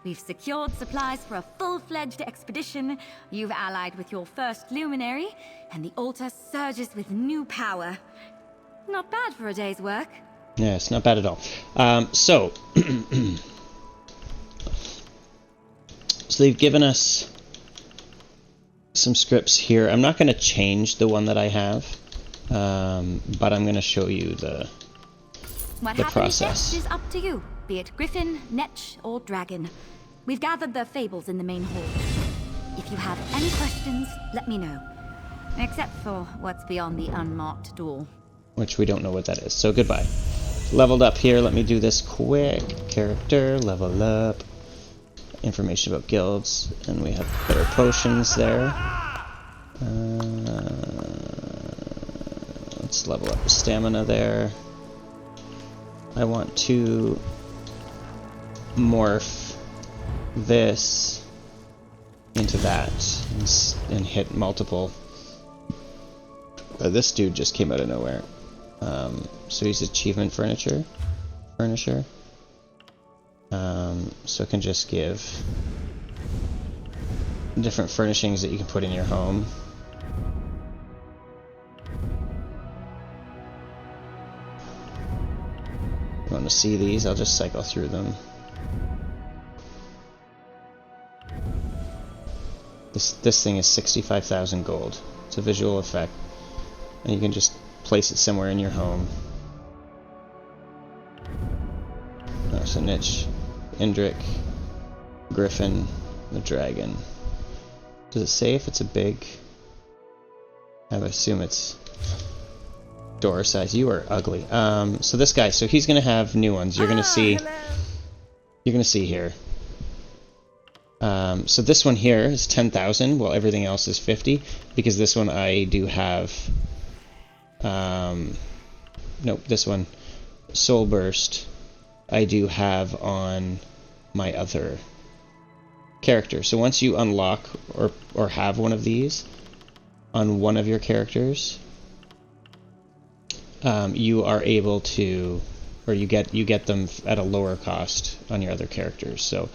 We've secured supplies for a full-fledged expedition. You've allied with your first luminary, and the altar surges with new power. Not bad for a day's work. Yes, not bad at all. So they've given us some scripts here. I'm not going to change the one that I have, but I'm going to show you the process. What happens next is up to you, be it Griffin, Netch, or Dragon. We've gathered the fables in the main hall. If you have any questions, let me know. Except for what's beyond the unmarked door. Which we don't know what that is, so goodbye. Leveled up here, let me do this quick. Character, level up. Information about guilds, and we have better potions there. Let's level up the stamina there. I want to morph this into that and hit multiple. This dude just came out of nowhere. So he's achievement furnisher. So it can just give different furnishings that you can put in your home. You want to see these? I'll just cycle through them. This thing is 65,000 gold. It's a visual effect, and you can just place it somewhere in your home. So Netch, Indrik, Griffin, the dragon. Does it say if it's a big? I would assume it's door size. You are ugly. So this guy, so he's gonna have new ones. You're gonna see. Hello. You're gonna see here. So this one here is 10,000, while everything else is 50, because this one I do have. Nope, this one, Soul Burst, I do have on my other character. So once you unlock or have one of these on one of your characters, you are able to, or you get them at a lower cost on your other characters. So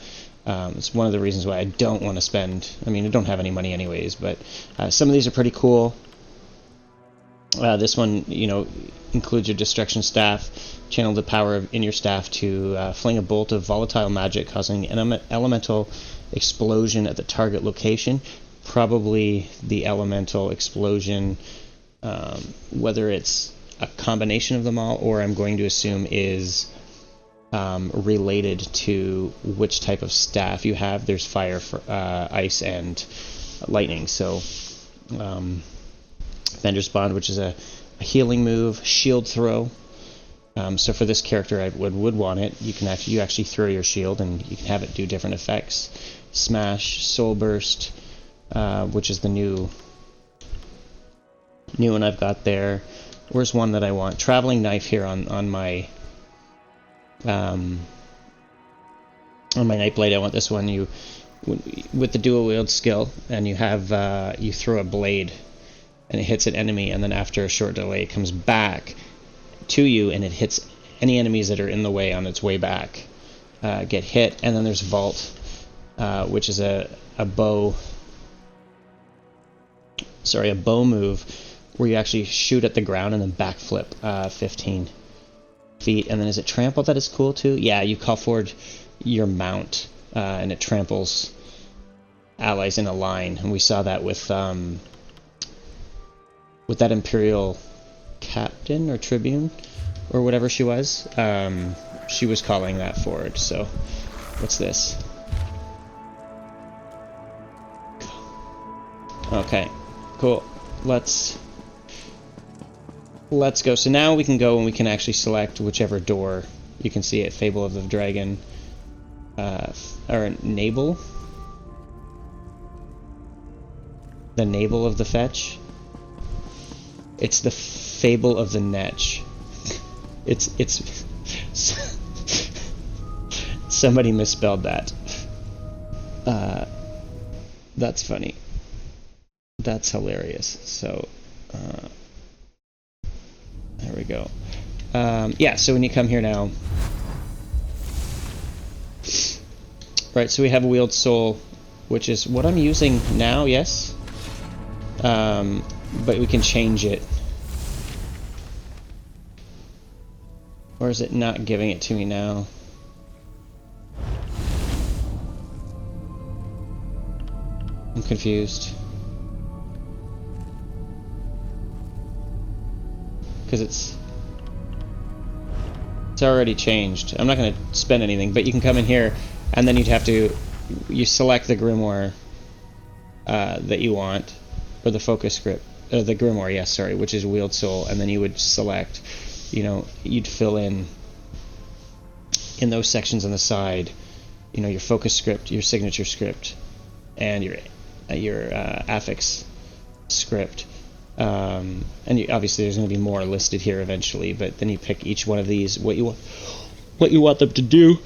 It's one of the reasons why I don't want to spend... I mean, I don't have any money anyways, but some of these are pretty cool. This one, you know, includes your Destruction Staff. Channel the power in your staff to fling a bolt of volatile magic, causing an elemental explosion at the target location. Probably the elemental explosion, whether it's a combination of them all, or I'm going to assume is related to which type of staff you have. There's fire, ice, and lightning. So, Bender's Bond, which is a healing move, shield throw. So for this character, I would want it. You actually throw your shield, and you can have it do different effects. Smash, Soul Burst, which is the new one I've got there. Where's one that I want? Traveling Knife here on my Nightblade. I want this one. You with the dual wield skill, and you have you throw a blade, and it hits an enemy, and then after a short delay, it comes back to you, and it hits any enemies that are in the way on its way back. Get hit, and then there's Vault, which is a bow move where you actually shoot at the ground and then backflip 15 feet. And then is it Trample that is cool too? Yeah, you call forward your mount, and it tramples allies in a line, and we saw that with that Imperial Captain or Tribune or whatever she was. She was calling that forward. So what's this? Okay, cool. Let's go. So now we can go and we can actually select whichever door. You can see it, Fable of the Dragon, or Navel. The Navel of the Fetch. It's the Fable of the Netch. It's somebody misspelled that. That's funny. That's hilarious. So, there we go. Yeah, so when you come here now... Right, so we have a Wield Soul, which is what I'm using now, yes? But we can change it. Or is it not giving it to me now? I'm confused. Because it's already changed. I'm not going to spend anything, but you can come in here, and then you select the Grimoire that you want, or the focus script, the Grimoire, yes, sorry, which is Wield Soul, and then you would select, you'd fill in those sections on the side, your focus script, your signature script, and your affix script. And obviously there's going to be more listed here eventually, but then you pick each one of these, what you want them to do,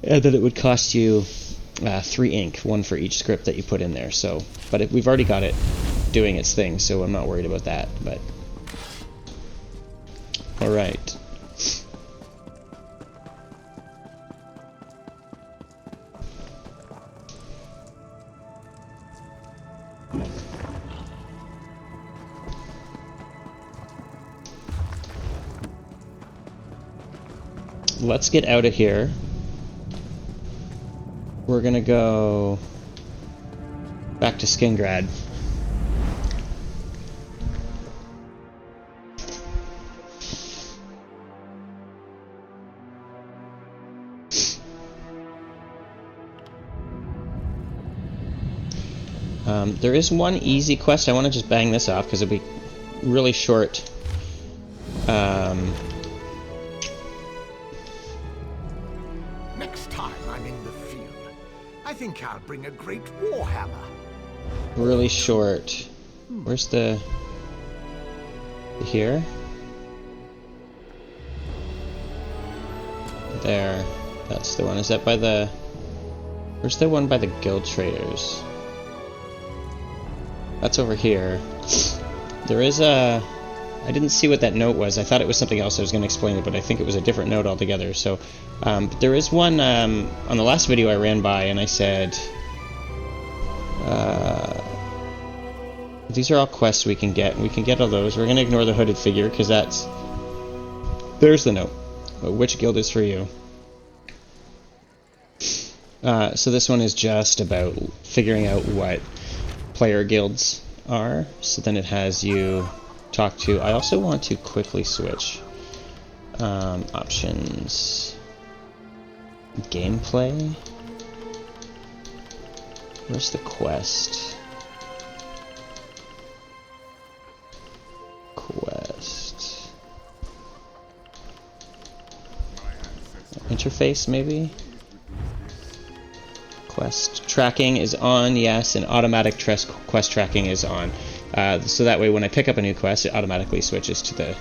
and then it would cost you 3 ink, one for each script that you put in there. So, but we've already got it doing its thing, so I'm not worried about that. But all right. Let's get out of here. We're gonna go back to Skingrad. There is one easy quest. I want to just bang this off because it'll be really short. Next time I'm in the field, I think I'll bring a great warhammer. Really short. Where's the... Here? There. That's the one. Is that by the... Where's the one by the guild traders? That's over here. There is a I didn't see what that note was. I thought it was something else I was going to explain it, but I think it was a different note altogether. So, but there is one on the last video I ran by, and I said, these are all quests we can get, and we can get all those. We're going to ignore the hooded figure, because there's the note. Which guild is for you? So this one is just about figuring out what player guilds are. So then it has you talk to... I also want to quickly switch options. Gameplay. Where's the quest? Quest. Interface, maybe? Quest tracking is on, yes, and automatic quest tracking is on. So that way when I pick up a new quest, it automatically switches to the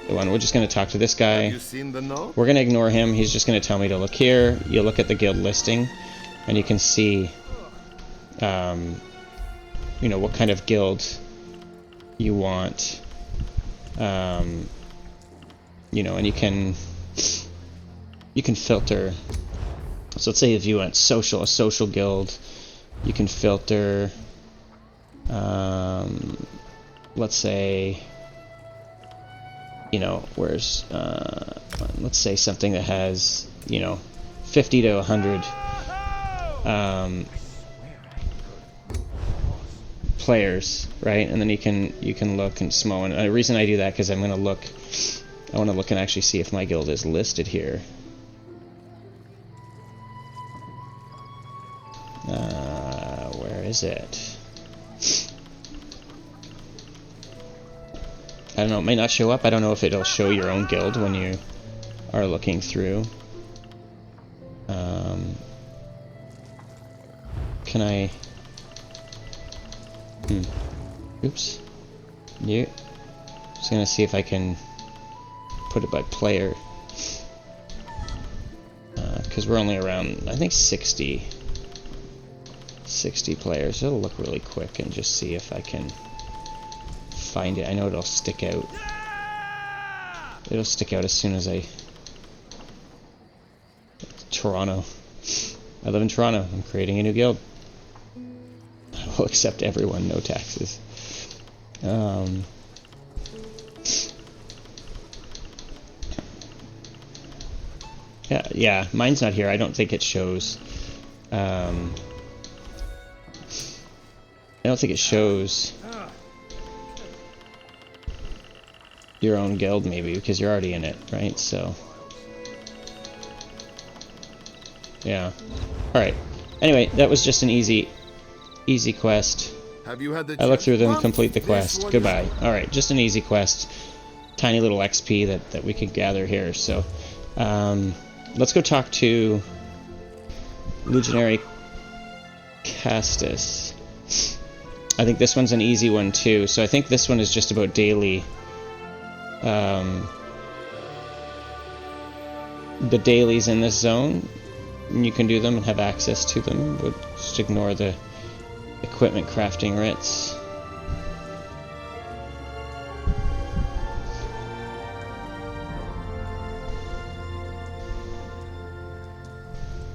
one. We're just going to talk to this guy. Have you seen the note? We're going to ignore him. He's just going to tell me to look here. You look at the guild listing, and you can see, you know, what kind of guild you want. You know, and you can filter. So let's say if you want a social guild, you can filter, let's say, you know, where's, let's say something that has, you know, 50 to 100 players, right? And then you can look and small. And the reason I do that because I want to look and actually see if my guild is listed here. Where is it? I don't know, it may not show up. I don't know if it'll show your own guild when you are looking through. Can I... Oops. Yeah. Just gonna see if I can put it by player. Because we're only around, I think, 60 players. It'll look really quick and just see if I can find it. I know it'll stick out. It'll stick out as soon as I... Toronto. I live in Toronto. I'm creating a new guild. I will accept everyone, no taxes. Yeah, mine's not here. I don't think it shows. I don't think it shows your own guild, maybe, because you're already in it, right? So, yeah. All right. Anyway, that was just an easy quest. Have you had the I look through them, complete the quest. Goodbye. All right, just an easy quest. Tiny little XP that we could gather here. So, let's go talk to Legionary Castus. I think this one's an easy one too. So I think this one is just about daily. The dailies in this zone, and you can do them and have access to them, but just ignore the equipment crafting writs.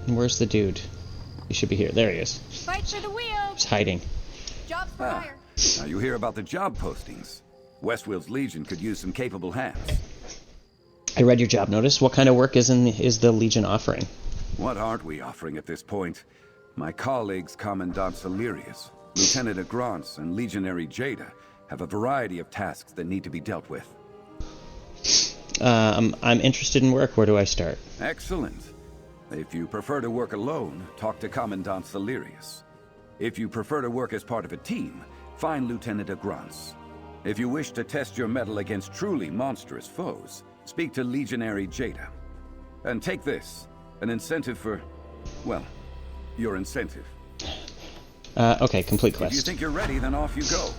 And where's the dude? He should be here. There he is. Fight for the wheel. He's hiding. Jobs for hire. Now you hear about the job postings. Westwill's Legion could use some capable hands. I read your job notice. What kind of work is the Legion offering? What aren't we offering at this point? My colleagues, Commandant Salirius, Lieutenant Agrance, and Legionary Jada, have a variety of tasks that need to be dealt with. I'm interested in work. Where do I start? Excellent. If you prefer to work alone, talk to Commandant Salirius. If you prefer to work as part of a team, find Lieutenant Agrance. If you wish to test your mettle against truly monstrous foes, speak to Legionary Jada. And take this, an incentive for, well, your incentive. Okay, complete quest. If you think you're ready, then off you go.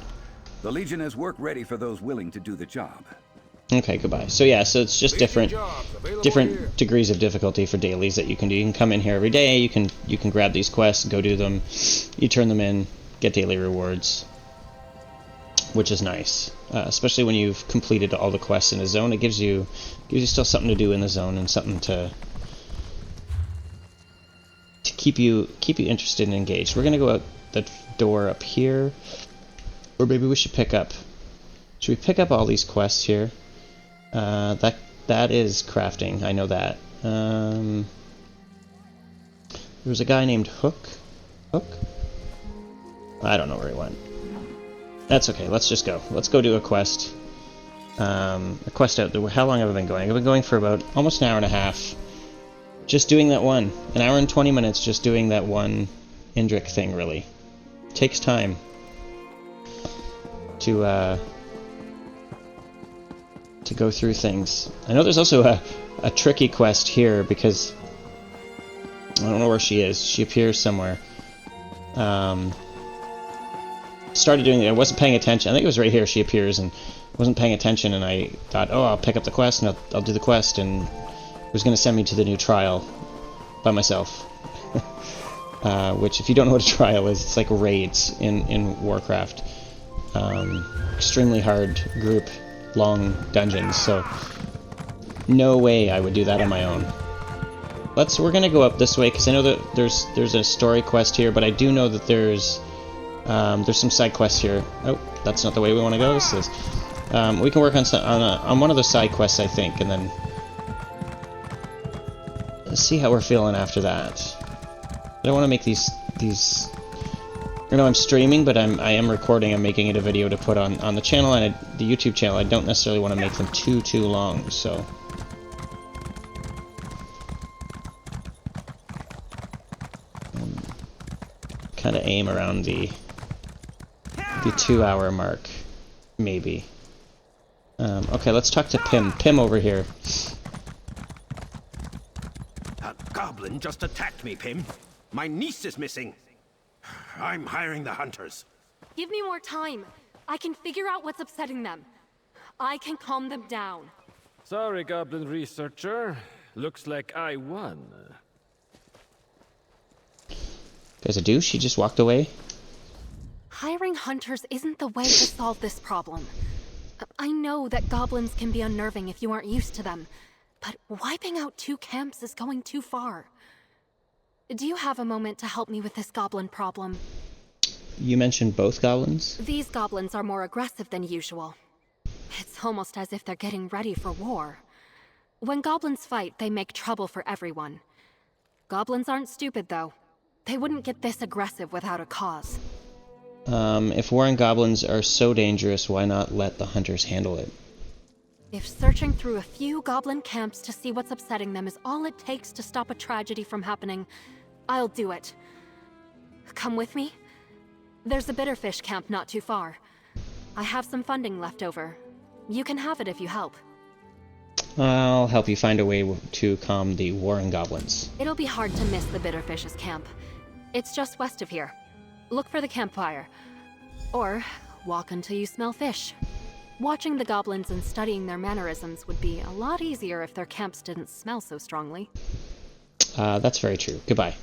The Legion has work ready for those willing to do the job. Okay, goodbye. So yeah, so it's just different degrees of difficulty for dailies that you can do. You can come in here every day, you can grab these quests, go do them, you turn them in, get daily rewards. which is nice, especially when you've completed all the quests in a zone. It gives you still something to do in the zone and something to keep you interested and engaged. We're gonna go out the door up here, or maybe we should pick up. Should we pick up all these quests here? That is crafting. I know that. There was a guy named Hook. Hook? I don't know where he went. That's okay. Let's just go. Let's go do a quest. A quest out there. How long have I been going? I've been going for about almost an hour and a half. Just doing that one. An hour and 20 minutes just doing that one Indrik thing, really. Takes time to go through things. I know there's also a tricky quest here because I don't know where she is. She appears somewhere. Started doing it. I wasn't paying attention. I think it was right here she appears, and I wasn't paying attention, and I thought, oh, I'll pick up the quest and I'll do the quest, and it was going to send me to the new trial by myself. Which, if you don't know what a trial is, it's like raids in Warcraft. Extremely hard group, long dungeons, so no way I would do that on my own. We're gonna go up this way because I know that there's a story quest here, but I do know that there's some side quests here. Oh, that's not the way we want to go. This is we can work on one of the side quests, I think, and then see how we're feeling after that. I don't want to make these. You know, I'm streaming, but I am recording. I'm making it a video to put on the channel and the YouTube channel. I don't necessarily want to make them too long, so. Kind of aim around the 2-hour mark, maybe. Okay, let's talk to Pim. Pim over here. A goblin just attacked me, Pim. My niece is missing. I'm hiring the hunters. Give me more time. I can figure out what's upsetting them. I can calm them down. Sorry, Goblin Researcher. Looks like I won. Guys, a douche? She just walked away? Hiring hunters isn't the way to solve this problem. I know that goblins can be unnerving if you aren't used to them, but wiping out 2 camps is going too far. Do you have a moment to help me with this goblin problem? You mentioned both goblins? These goblins are more aggressive than usual. It's almost as if they're getting ready for war. When goblins fight, they make trouble for everyone. Goblins aren't stupid, though. They wouldn't get this aggressive without a cause. If warring goblins are so dangerous, why not let the hunters handle it? If searching through a few goblin camps to see what's upsetting them is all it takes to stop a tragedy from happening, I'll do it. Come with me? There's a bitterfish camp not too far. I have some funding left over. You can have it if you help. I'll help you find a way to calm the warring goblins. It'll be hard to miss the bitterfish's camp. It's just west of here. Look for the campfire. Or walk until you smell fish. Watching the goblins and studying their mannerisms would be a lot easier if their camps didn't smell so strongly. That's very true. Goodbye.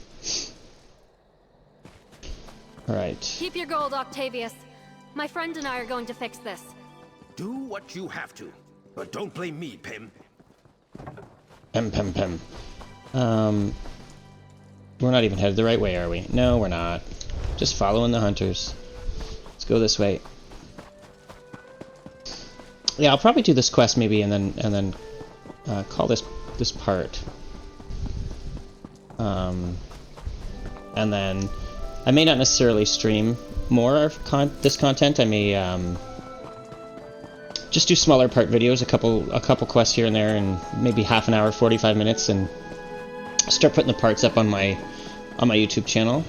Alright. Keep your gold, Octavius. My friend and I are going to fix this. Do what you have to, but don't blame me, Pim. Pim. We're not even headed the right way, are we? No, we're not. Just following the hunters. Let's go this way. Yeah, I'll probably do this quest maybe, and then call this part. And then I may not necessarily stream more of this content. I may just do smaller part videos, a couple quests here and there, and maybe half an hour, 45 minutes, and start putting the parts up on my YouTube channel.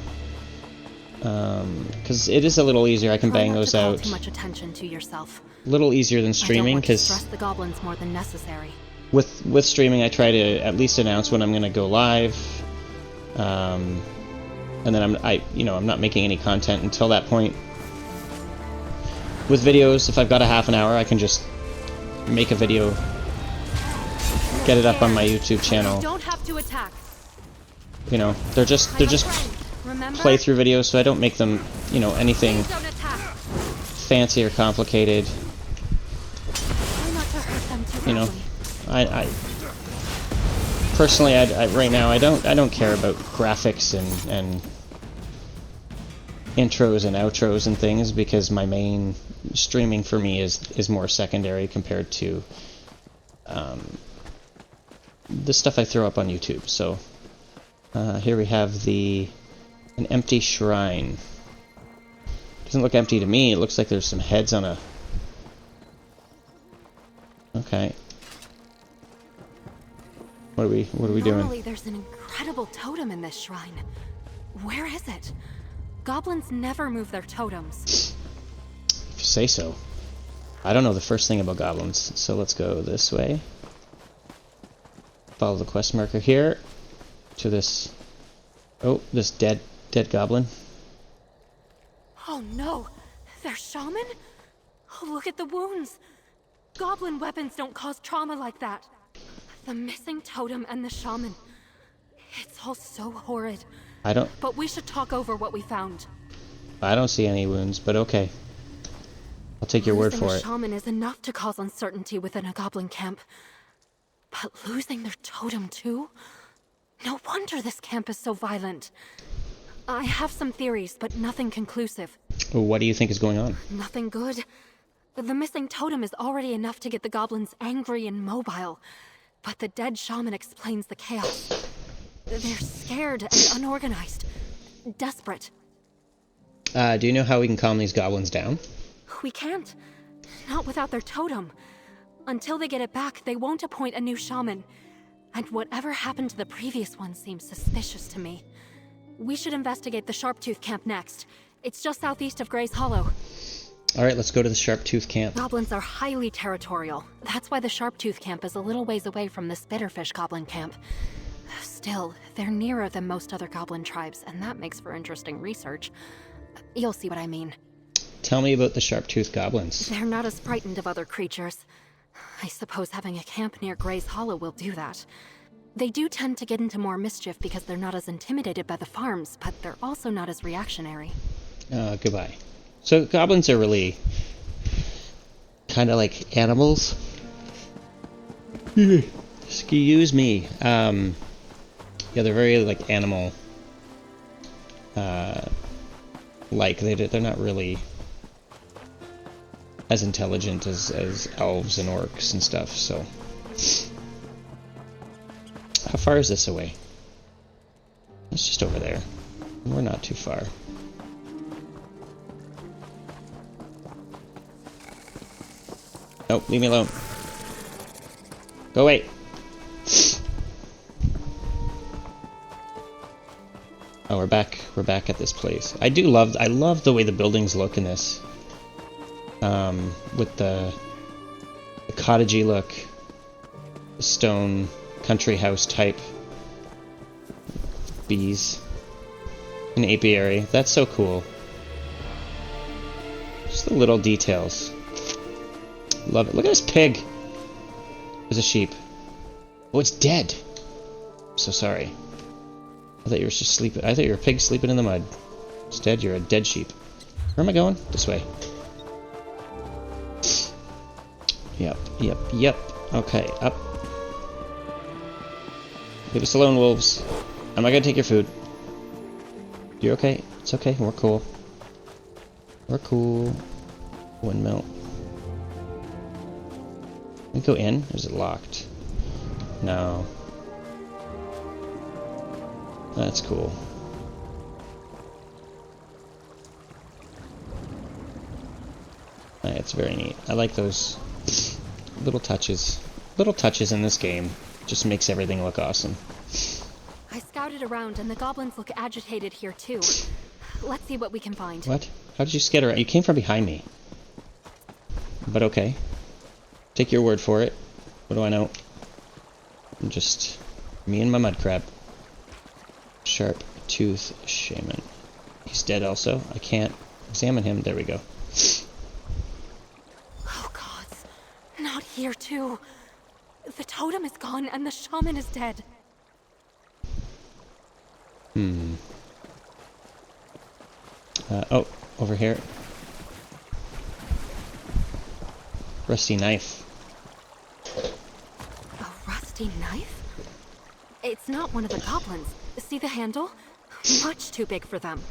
Because it is a little easier. I can bang those out. Too much attention to yourself. A little easier than streaming, because stress the goblins more than necessary. With streaming, I try to at least announce when I'm going to go live, and then I'm not making any content until that point. With videos, if I've got a half an hour, I can just make a video, get it up on my YouTube channel. You don't have to attack. You know, they're just playthrough videos, so I don't make them, anything fancy or complicated. Try not to hurt them too You know, badly. I personally, right now, I don't care about graphics and intros and outros and things, because my main streaming for me is more secondary compared to the stuff I throw up on YouTube. So here we have an empty shrine. Doesn't look empty to me. It looks like there's some heads on a... Okay. What are we doing? Normally there's an incredible totem in this shrine. Where is it? Goblins never move their totems. If you say so. I don't know the first thing about goblins, so let's go this way. Follow the quest marker here to this... Oh, this dead goblin. Oh no! They're shaman? Oh, look at the wounds! Goblin weapons don't cause trauma like that. The missing totem and the shaman. It's all so horrid. But we should talk over what we found. I don't see any wounds, but okay. I'll take your word for Losing it. a shaman is enough to cause uncertainty within a goblin camp. But losing their totem too? No wonder this camp is so violent. I have some theories, but nothing conclusive. What do you think is going on? Nothing good. The missing totem is already enough to get the goblins angry and mobile. But the dead shaman explains the chaos. They're scared and unorganized. Desperate. Do you know how we can calm these goblins down? We can't. Not without their totem. Until they get it back, they won't appoint a new shaman. And whatever happened to the previous one seems suspicious to me. We should investigate the Sharptooth camp next. It's just southeast of Gray's Hollow. Alright, let's go to the Sharptooth camp. Goblins are highly territorial. That's why the Sharptooth camp is a little ways away from the Spitterfish goblin camp. Still, they're nearer than most other goblin tribes, and that makes for interesting research. You'll see what I mean. Tell me about the Sharptooth goblins. They're not as frightened of other creatures. I suppose having a camp near Gray's Hollow will do that. They do tend to get into more mischief because they're not as intimidated by the farms, but they're also not as reactionary. Goodbye. So goblins are really kind of like animals. Excuse me. Yeah, they're very like animal. Like they're not really as intelligent as elves and orcs and stuff. So, how far is this away? It's just over there. We're not too far. Nope, leave me alone. Go away. Oh, we're back. We're back at this place. I love the way the buildings look in this. With the cottagey look, the stone country house type bees, an apiary. That's so cool. Just the little details. Love it. Look at this pig. There's a sheep. Oh, it's dead. I'm so sorry. I thought you were just sleeping. I thought you were a pig sleeping in the mud. It's dead. You're a dead sheep. Where am I going? This way. Yep. Okay, up. Leave us alone, wolves. I'm not gonna take your food. You okay? It's okay. We're cool. We're cool. Windmill. Can we go in? Or is it locked? No. That's cool. It's very neat. I like those little touches. Little touches in this game just makes everything look awesome. I scouted around and the goblins look agitated here too. Let's see what we can find. What? How did you scatter around? You came from behind me. But okay. Take your word for it. What do I know? I'm just me and my mud crab. Sharptooth shaman. He's dead also. I can't examine him. There we go. Oh gods. Not here too. The totem is gone and the shaman is dead. Oh, over here. Rusty knife. A rusty knife? It's not one of the goblins. See the handle? Much too big for them.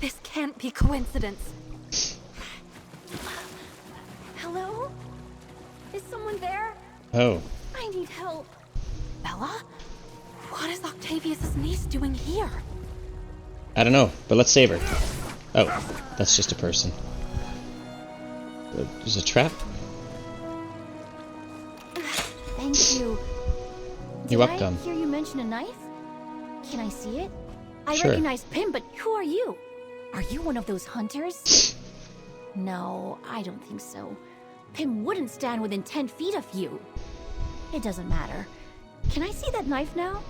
This can't be coincidence. Hello? Is someone there? Oh. I need help. Bella? What is Octavius' niece doing here? I don't know, but let's save her. Oh, that's just a person. There's a trap? Thank you. You're welcome. Did I hear you mention a knife? Can I see it? I Sure. recognize Pym, but who are you? Are you one of those hunters? No, I don't think so. Pym wouldn't stand within 10 feet of you. It doesn't matter. Can I see that knife now?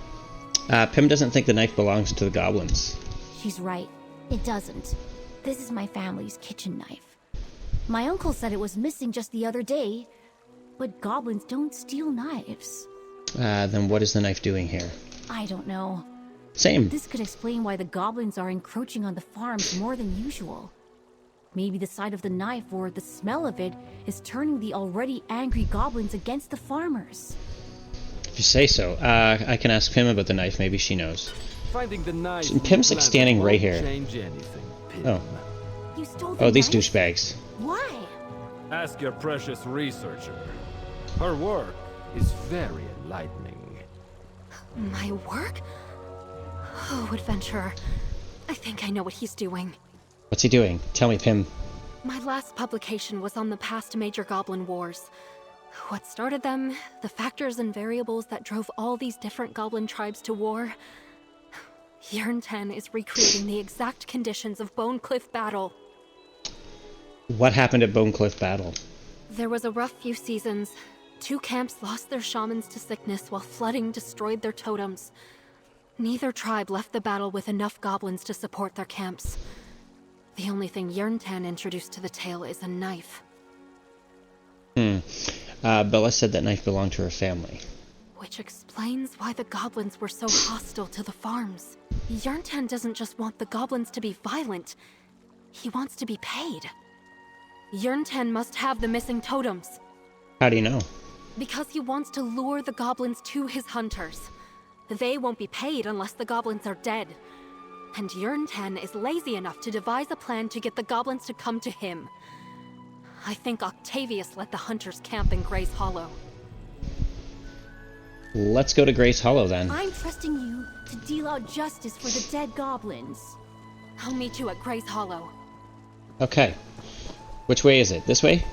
Pym doesn't think the knife belongs to the goblins. She's right. It doesn't. This is my family's kitchen knife. My uncle said it was missing just the other day, but goblins don't steal knives. Then what is the knife doing here? I don't know. Same. This could explain why the goblins are encroaching on the farms more than usual. Maybe the sight of the knife or the smell of it is turning the already angry goblins against the farmers. If you say so. I can ask Pym about the knife. Maybe she knows. Finding the knife. Pym's like standing right here. Change anything, Pym. Oh. You stole the Oh, these knife? douchebags. Why? Ask your precious researcher. Her work is very enlightening. My work? Oh, adventurer. I think I know what he's doing. What's he doing? Tell me, Pym. My last publication was on the past major goblin wars. What started them, the factors and variables that drove all these different goblin tribes to war. Yern Ten is recreating the exact conditions of Bone Cliff Battle. What happened at Bone Cliff Battle? There was a rough few seasons. 2 camps lost their shamans to sickness while flooding destroyed their totems. Neither tribe left the battle with enough goblins to support their camps. The only thing Yern Ten introduced to the tale is a knife. Bella said that knife belonged to her family. Which explains why the goblins were so hostile to the farms. Yern Ten doesn't just want the goblins to be violent. He wants to be paid. Yern Ten must have the missing totems. How do you know? Because he wants to lure the goblins to his hunters. They won't be paid unless the goblins are dead. And Yern Ten is lazy enough to devise a plan to get the goblins to come to him. I think Octavius let the hunters camp in Gray's Hollow. Let's go to Grace Hollow then. I'm trusting you to deal out justice for the dead goblins. I'll meet you at Gray's Hollow. Okay. Which way is it? This way?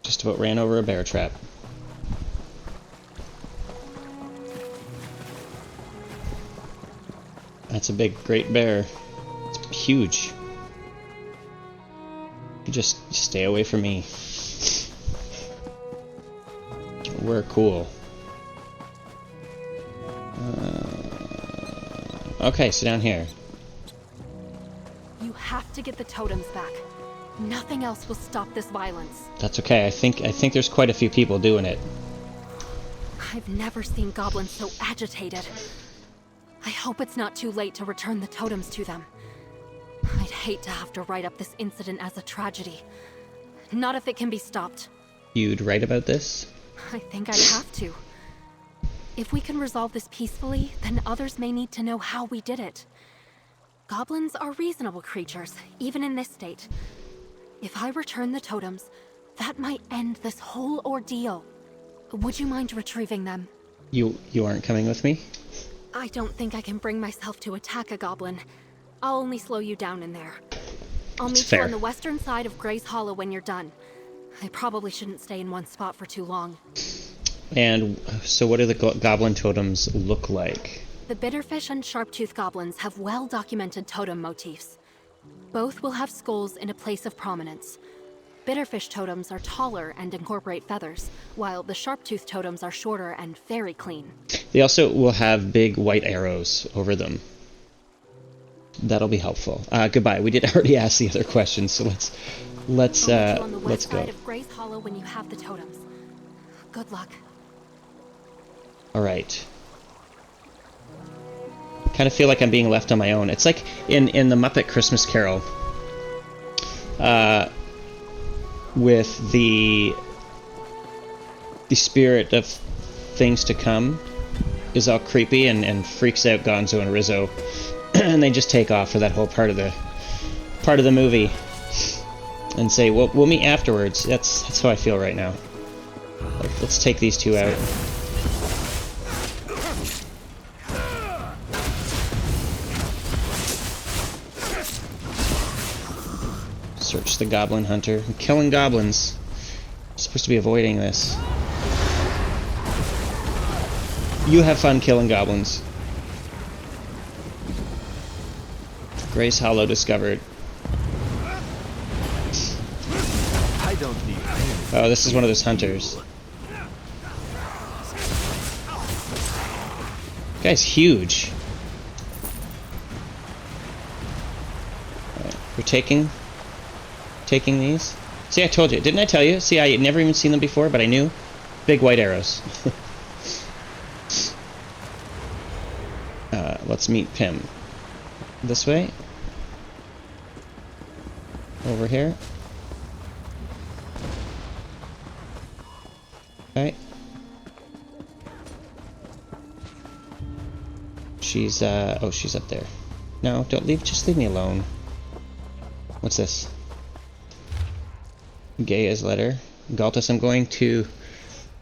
Just about ran over a bear trap. That's a big, great bear. It's huge. You just stay away from me. We're cool. Okay, so down here. You have to get the totems back. Nothing else will stop this violence. That's okay. I think there's quite a few people doing it. I've never seen goblins so agitated. I hope it's not too late to return the totems to them. I'd hate to have to write up this incident as a tragedy. Not if it can be stopped. You'd write about this? I think I'd have to. If we can resolve this peacefully, then others may need to know how we did it. Goblins are reasonable creatures, even in this state. If I return the totems, that might end this whole ordeal. Would you mind retrieving them? You aren't coming with me? I don't think I can bring myself to attack a goblin. I'll only slow you down in there. I'll meet you on the western side of Gray's Hollow when you're done. I probably shouldn't stay in one spot for too long. And so what do the goblin totems look like? The Bitterfish and Sharptooth goblins have well-documented totem motifs. Both will have skulls in a place of prominence. Bitterfish totems are taller and incorporate feathers, while the Sharptooth totems are shorter and very clean. They also will have big white arrows over them. That'll be helpful. Goodbye. We did already ask the other questions, so let's I'll meet you on the let's west go. side of Gray's Hollow when you have the totems. Good luck. All right. Kind of feel like I'm being left on my own. It's like in the Muppet Christmas Carol. with the spirit of things to come is all creepy and freaks out Gonzo and Rizzo, and they just take off for that whole part of the movie and say, well, we'll meet afterwards. That's how I feel right now. Let's take these two out. Search the Goblin Hunter. I'm killing goblins. I'm supposed to be avoiding this. You have fun killing goblins. Grace Hollow discovered. I don't need Oh, this is one of those hunters. Guy's huge. Alright, we're taking these. See, I told you. Didn't I tell you? See, I had never even seen them before, but I knew. Big white arrows. Let's meet Pym. This way. Over here. Okay. She's, oh, she's up there. No, don't leave, just leave me alone. What's this? Gaia's letter. Galtus,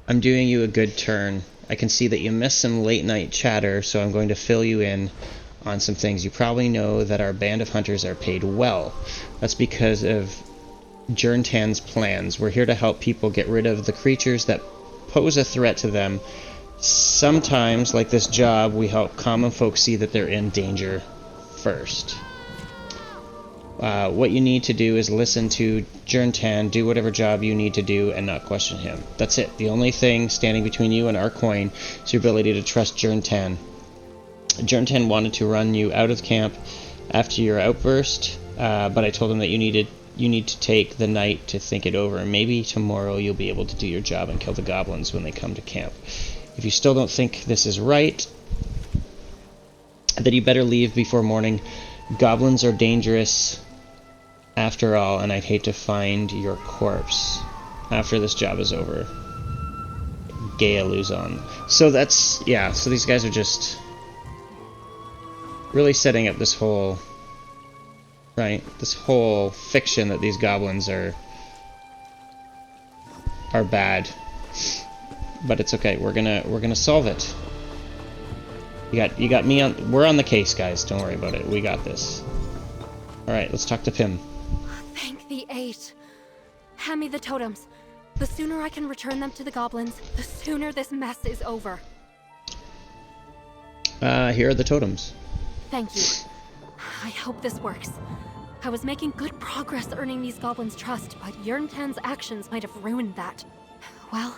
I'm doing you a good turn. I can see that you missed some late night chatter, so I'm going to fill you in on some things. You probably know that our band of hunters are paid well. That's because of Jerntan's plans. We're here to help people get rid of the creatures that pose a threat to them. Sometimes, like this job, we help common folk see that they're in danger first. What you need to do is listen to Jerntan, do whatever job you need to do, and not question him. That's it. The only thing standing between you and our coin is your ability to trust Jerntan. Jerntan wanted to run you out of camp after your outburst, but I told him that you need to take the night to think it over. Maybe tomorrow you'll be able to do your job and kill the goblins when they come to camp. If you still don't think this is right, then you better leave before morning. Goblins are dangerous after all, and I'd hate to find your corpse after this job is over. Gaia Luzon. So that's, yeah, so these guys are just really setting up this whole, right, this whole fiction that these goblins are bad. But it's okay, we're gonna solve it. You got me on, we're on the case, guys, don't worry about it, we got this. Alright, let's talk to Pym. Thank the eight. Hand me the totems. The sooner I can return them to the goblins, the sooner this mess is over. Here are the totems. Thank you. I hope this works. I was making good progress earning these goblins' trust, but Jerntan's actions might have ruined that. Well,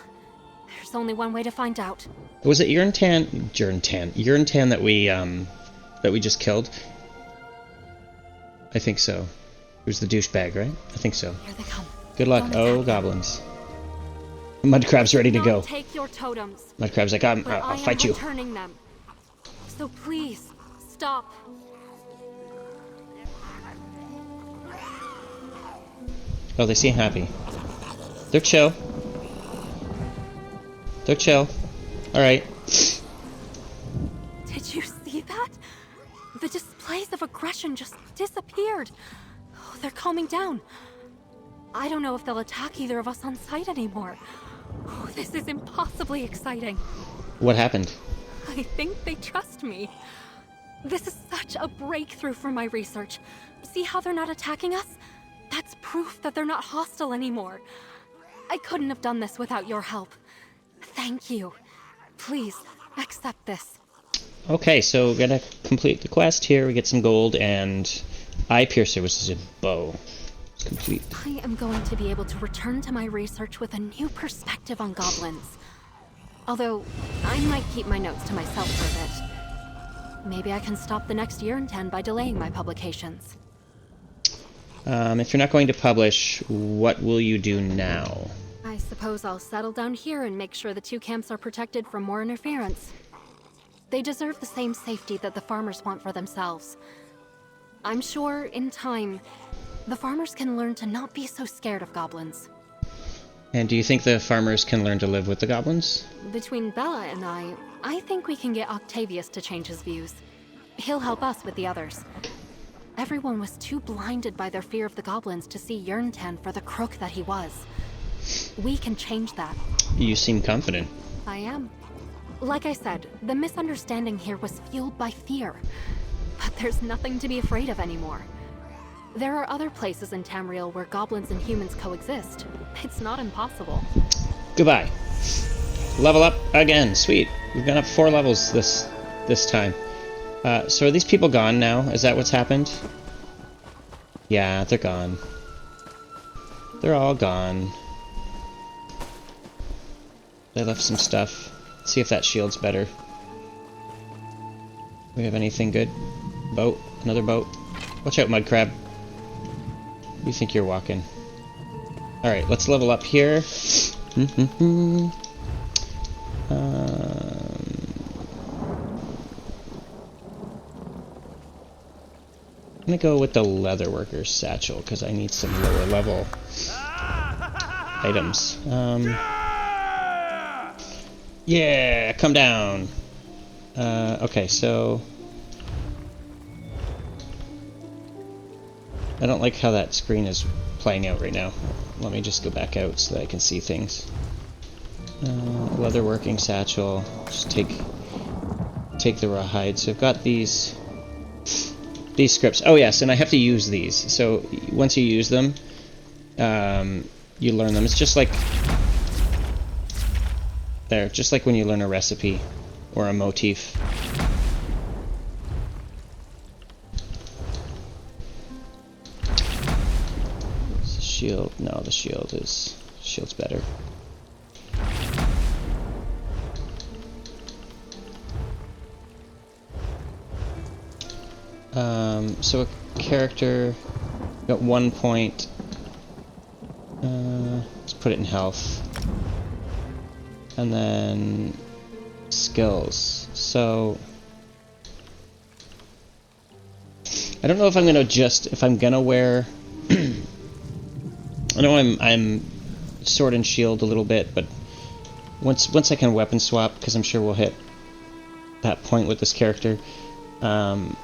there's only one way to find out. Was it Jerntan that we just killed? I think so. It was the douchebag, right? I think so. Here they come. Good luck. Oh, goblins. Mudcrab's ready to go. Take your totems. Mudcrab's like, I'll fight you. Returning them. So please, stop. Oh, they seem happy. They're chill. They're chill. Alright. Did you see that? The displays of aggression just disappeared. Oh, they're calming down. I don't know if they'll attack either of us on sight anymore. Oh, this is impossibly exciting. What happened? I think they trust me. This is such a breakthrough for my research. See how they're not attacking us? That's proof that they're not hostile anymore. I couldn't have done this without your help. Thank you. Please, accept this. Okay, so we're gonna complete the quest here. We get some gold and Eye Piercer, which is a bow. It's complete. I am going to be able to return to my research with a new perspective on goblins. Although, I might keep my notes to myself for a bit. Maybe I can stop the next Jerntan by delaying my publications. If you're not going to publish, what will you do now? I suppose I'll settle down here and make sure the two camps are protected from more interference. They deserve the same safety that the farmers want for themselves. I'm sure, in time, The farmers can learn to not be so scared of goblins. And do you think the farmers can learn to live with the goblins? Between Bella and I think we can get Octavius to change his views. He'll help us with the others. Everyone was too blinded by their fear of the goblins to see Yerntan for the crook that he was. We can change that. You seem confident. I am. Like I said, the misunderstanding here was fueled by fear. But there's nothing to be afraid of anymore. There are other places in Tamriel where goblins and humans coexist. It's not impossible. Goodbye. Level up again. Sweet. We've gone up 4 levels this time. So are these people gone now? Is that what's happened? Yeah, they're gone. They're all gone. They left some stuff. Let's see if that shield's better. We have anything good? Boat. Another boat. Watch out, mud crab. You think you're walking. Alright, let's level up here. I'm gonna go with the leatherworker's satchel because I need some lower level items. Yeah, come down. Okay, so I don't like how that screen is playing out right now. Let me just go back out so that I can see things. Leatherworking satchel. Just take the rawhide. So I've got these scripts. Oh yes, and I have to use these. So once you use them, you learn them. It's just like just like when you learn a recipe or a motif. Shield. No, the shield's better. So a character got 1 point. Let's put it in health. And then skills. So I don't know if I'm gonna wear I know I'm sword and shield a little bit, but once I can weapon swap, because I'm sure we'll hit that point with this character, I'll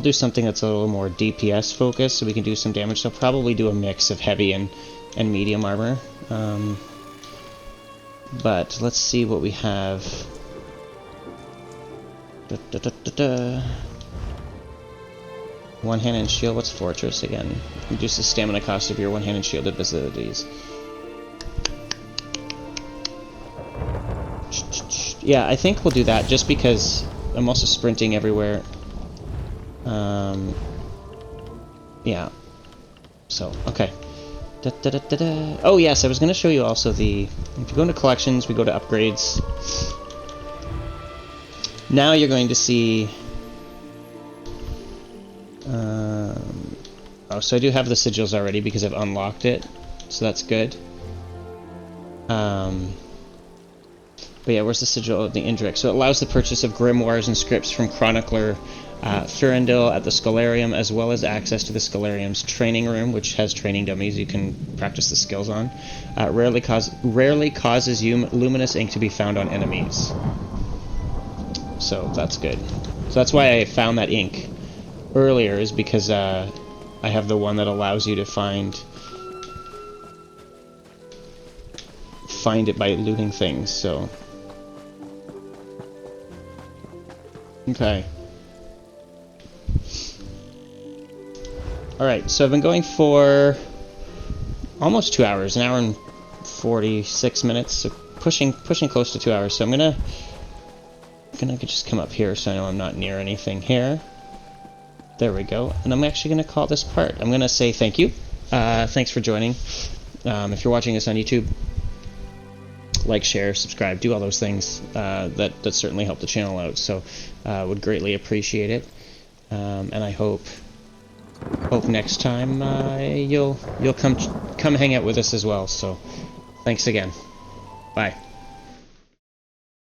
do something that's a little more DPS focused, so we can do some damage. So I'll probably do a mix of heavy and medium armor. But let's see what we have. One-handed shield. What's Fortress again? Reduce the stamina cost of your one-handed shield abilities. Yeah, I think we'll do that just because I'm also sprinting everywhere. Yeah. So, okay. Oh yes, I was going to show you also if you go into collections, we go to upgrades. Now you're going to see... oh, so I do have the sigils already because I've unlocked it, so that's good. But yeah, where's the sigil of the Indrik? So it allows the purchase of grimoires and scripts from Chronicler Thurendil at the Scholarium, as well as access to the Scholarium's training room, which has training dummies you can practice the skills on. Rarely causes luminous ink to be found on enemies. So that's good. So that's why I found that ink earlier, is because I have the one that allows you to find it by looting things, so... Okay. Alright, so I've been going for almost 2 hours, 1 hour and 46 minutes, so pushing close to 2 hours. So I'm gonna just come up here so I know I'm not near anything here. There we go. And I'm actually gonna call this part. I'm gonna say thank you. Thanks for joining. If you're watching this on YouTube, like, share, subscribe, do all those things. That certainly help the channel out. So would greatly appreciate it. And I hope next time you'll come hang out with us as well. So thanks again. Bye.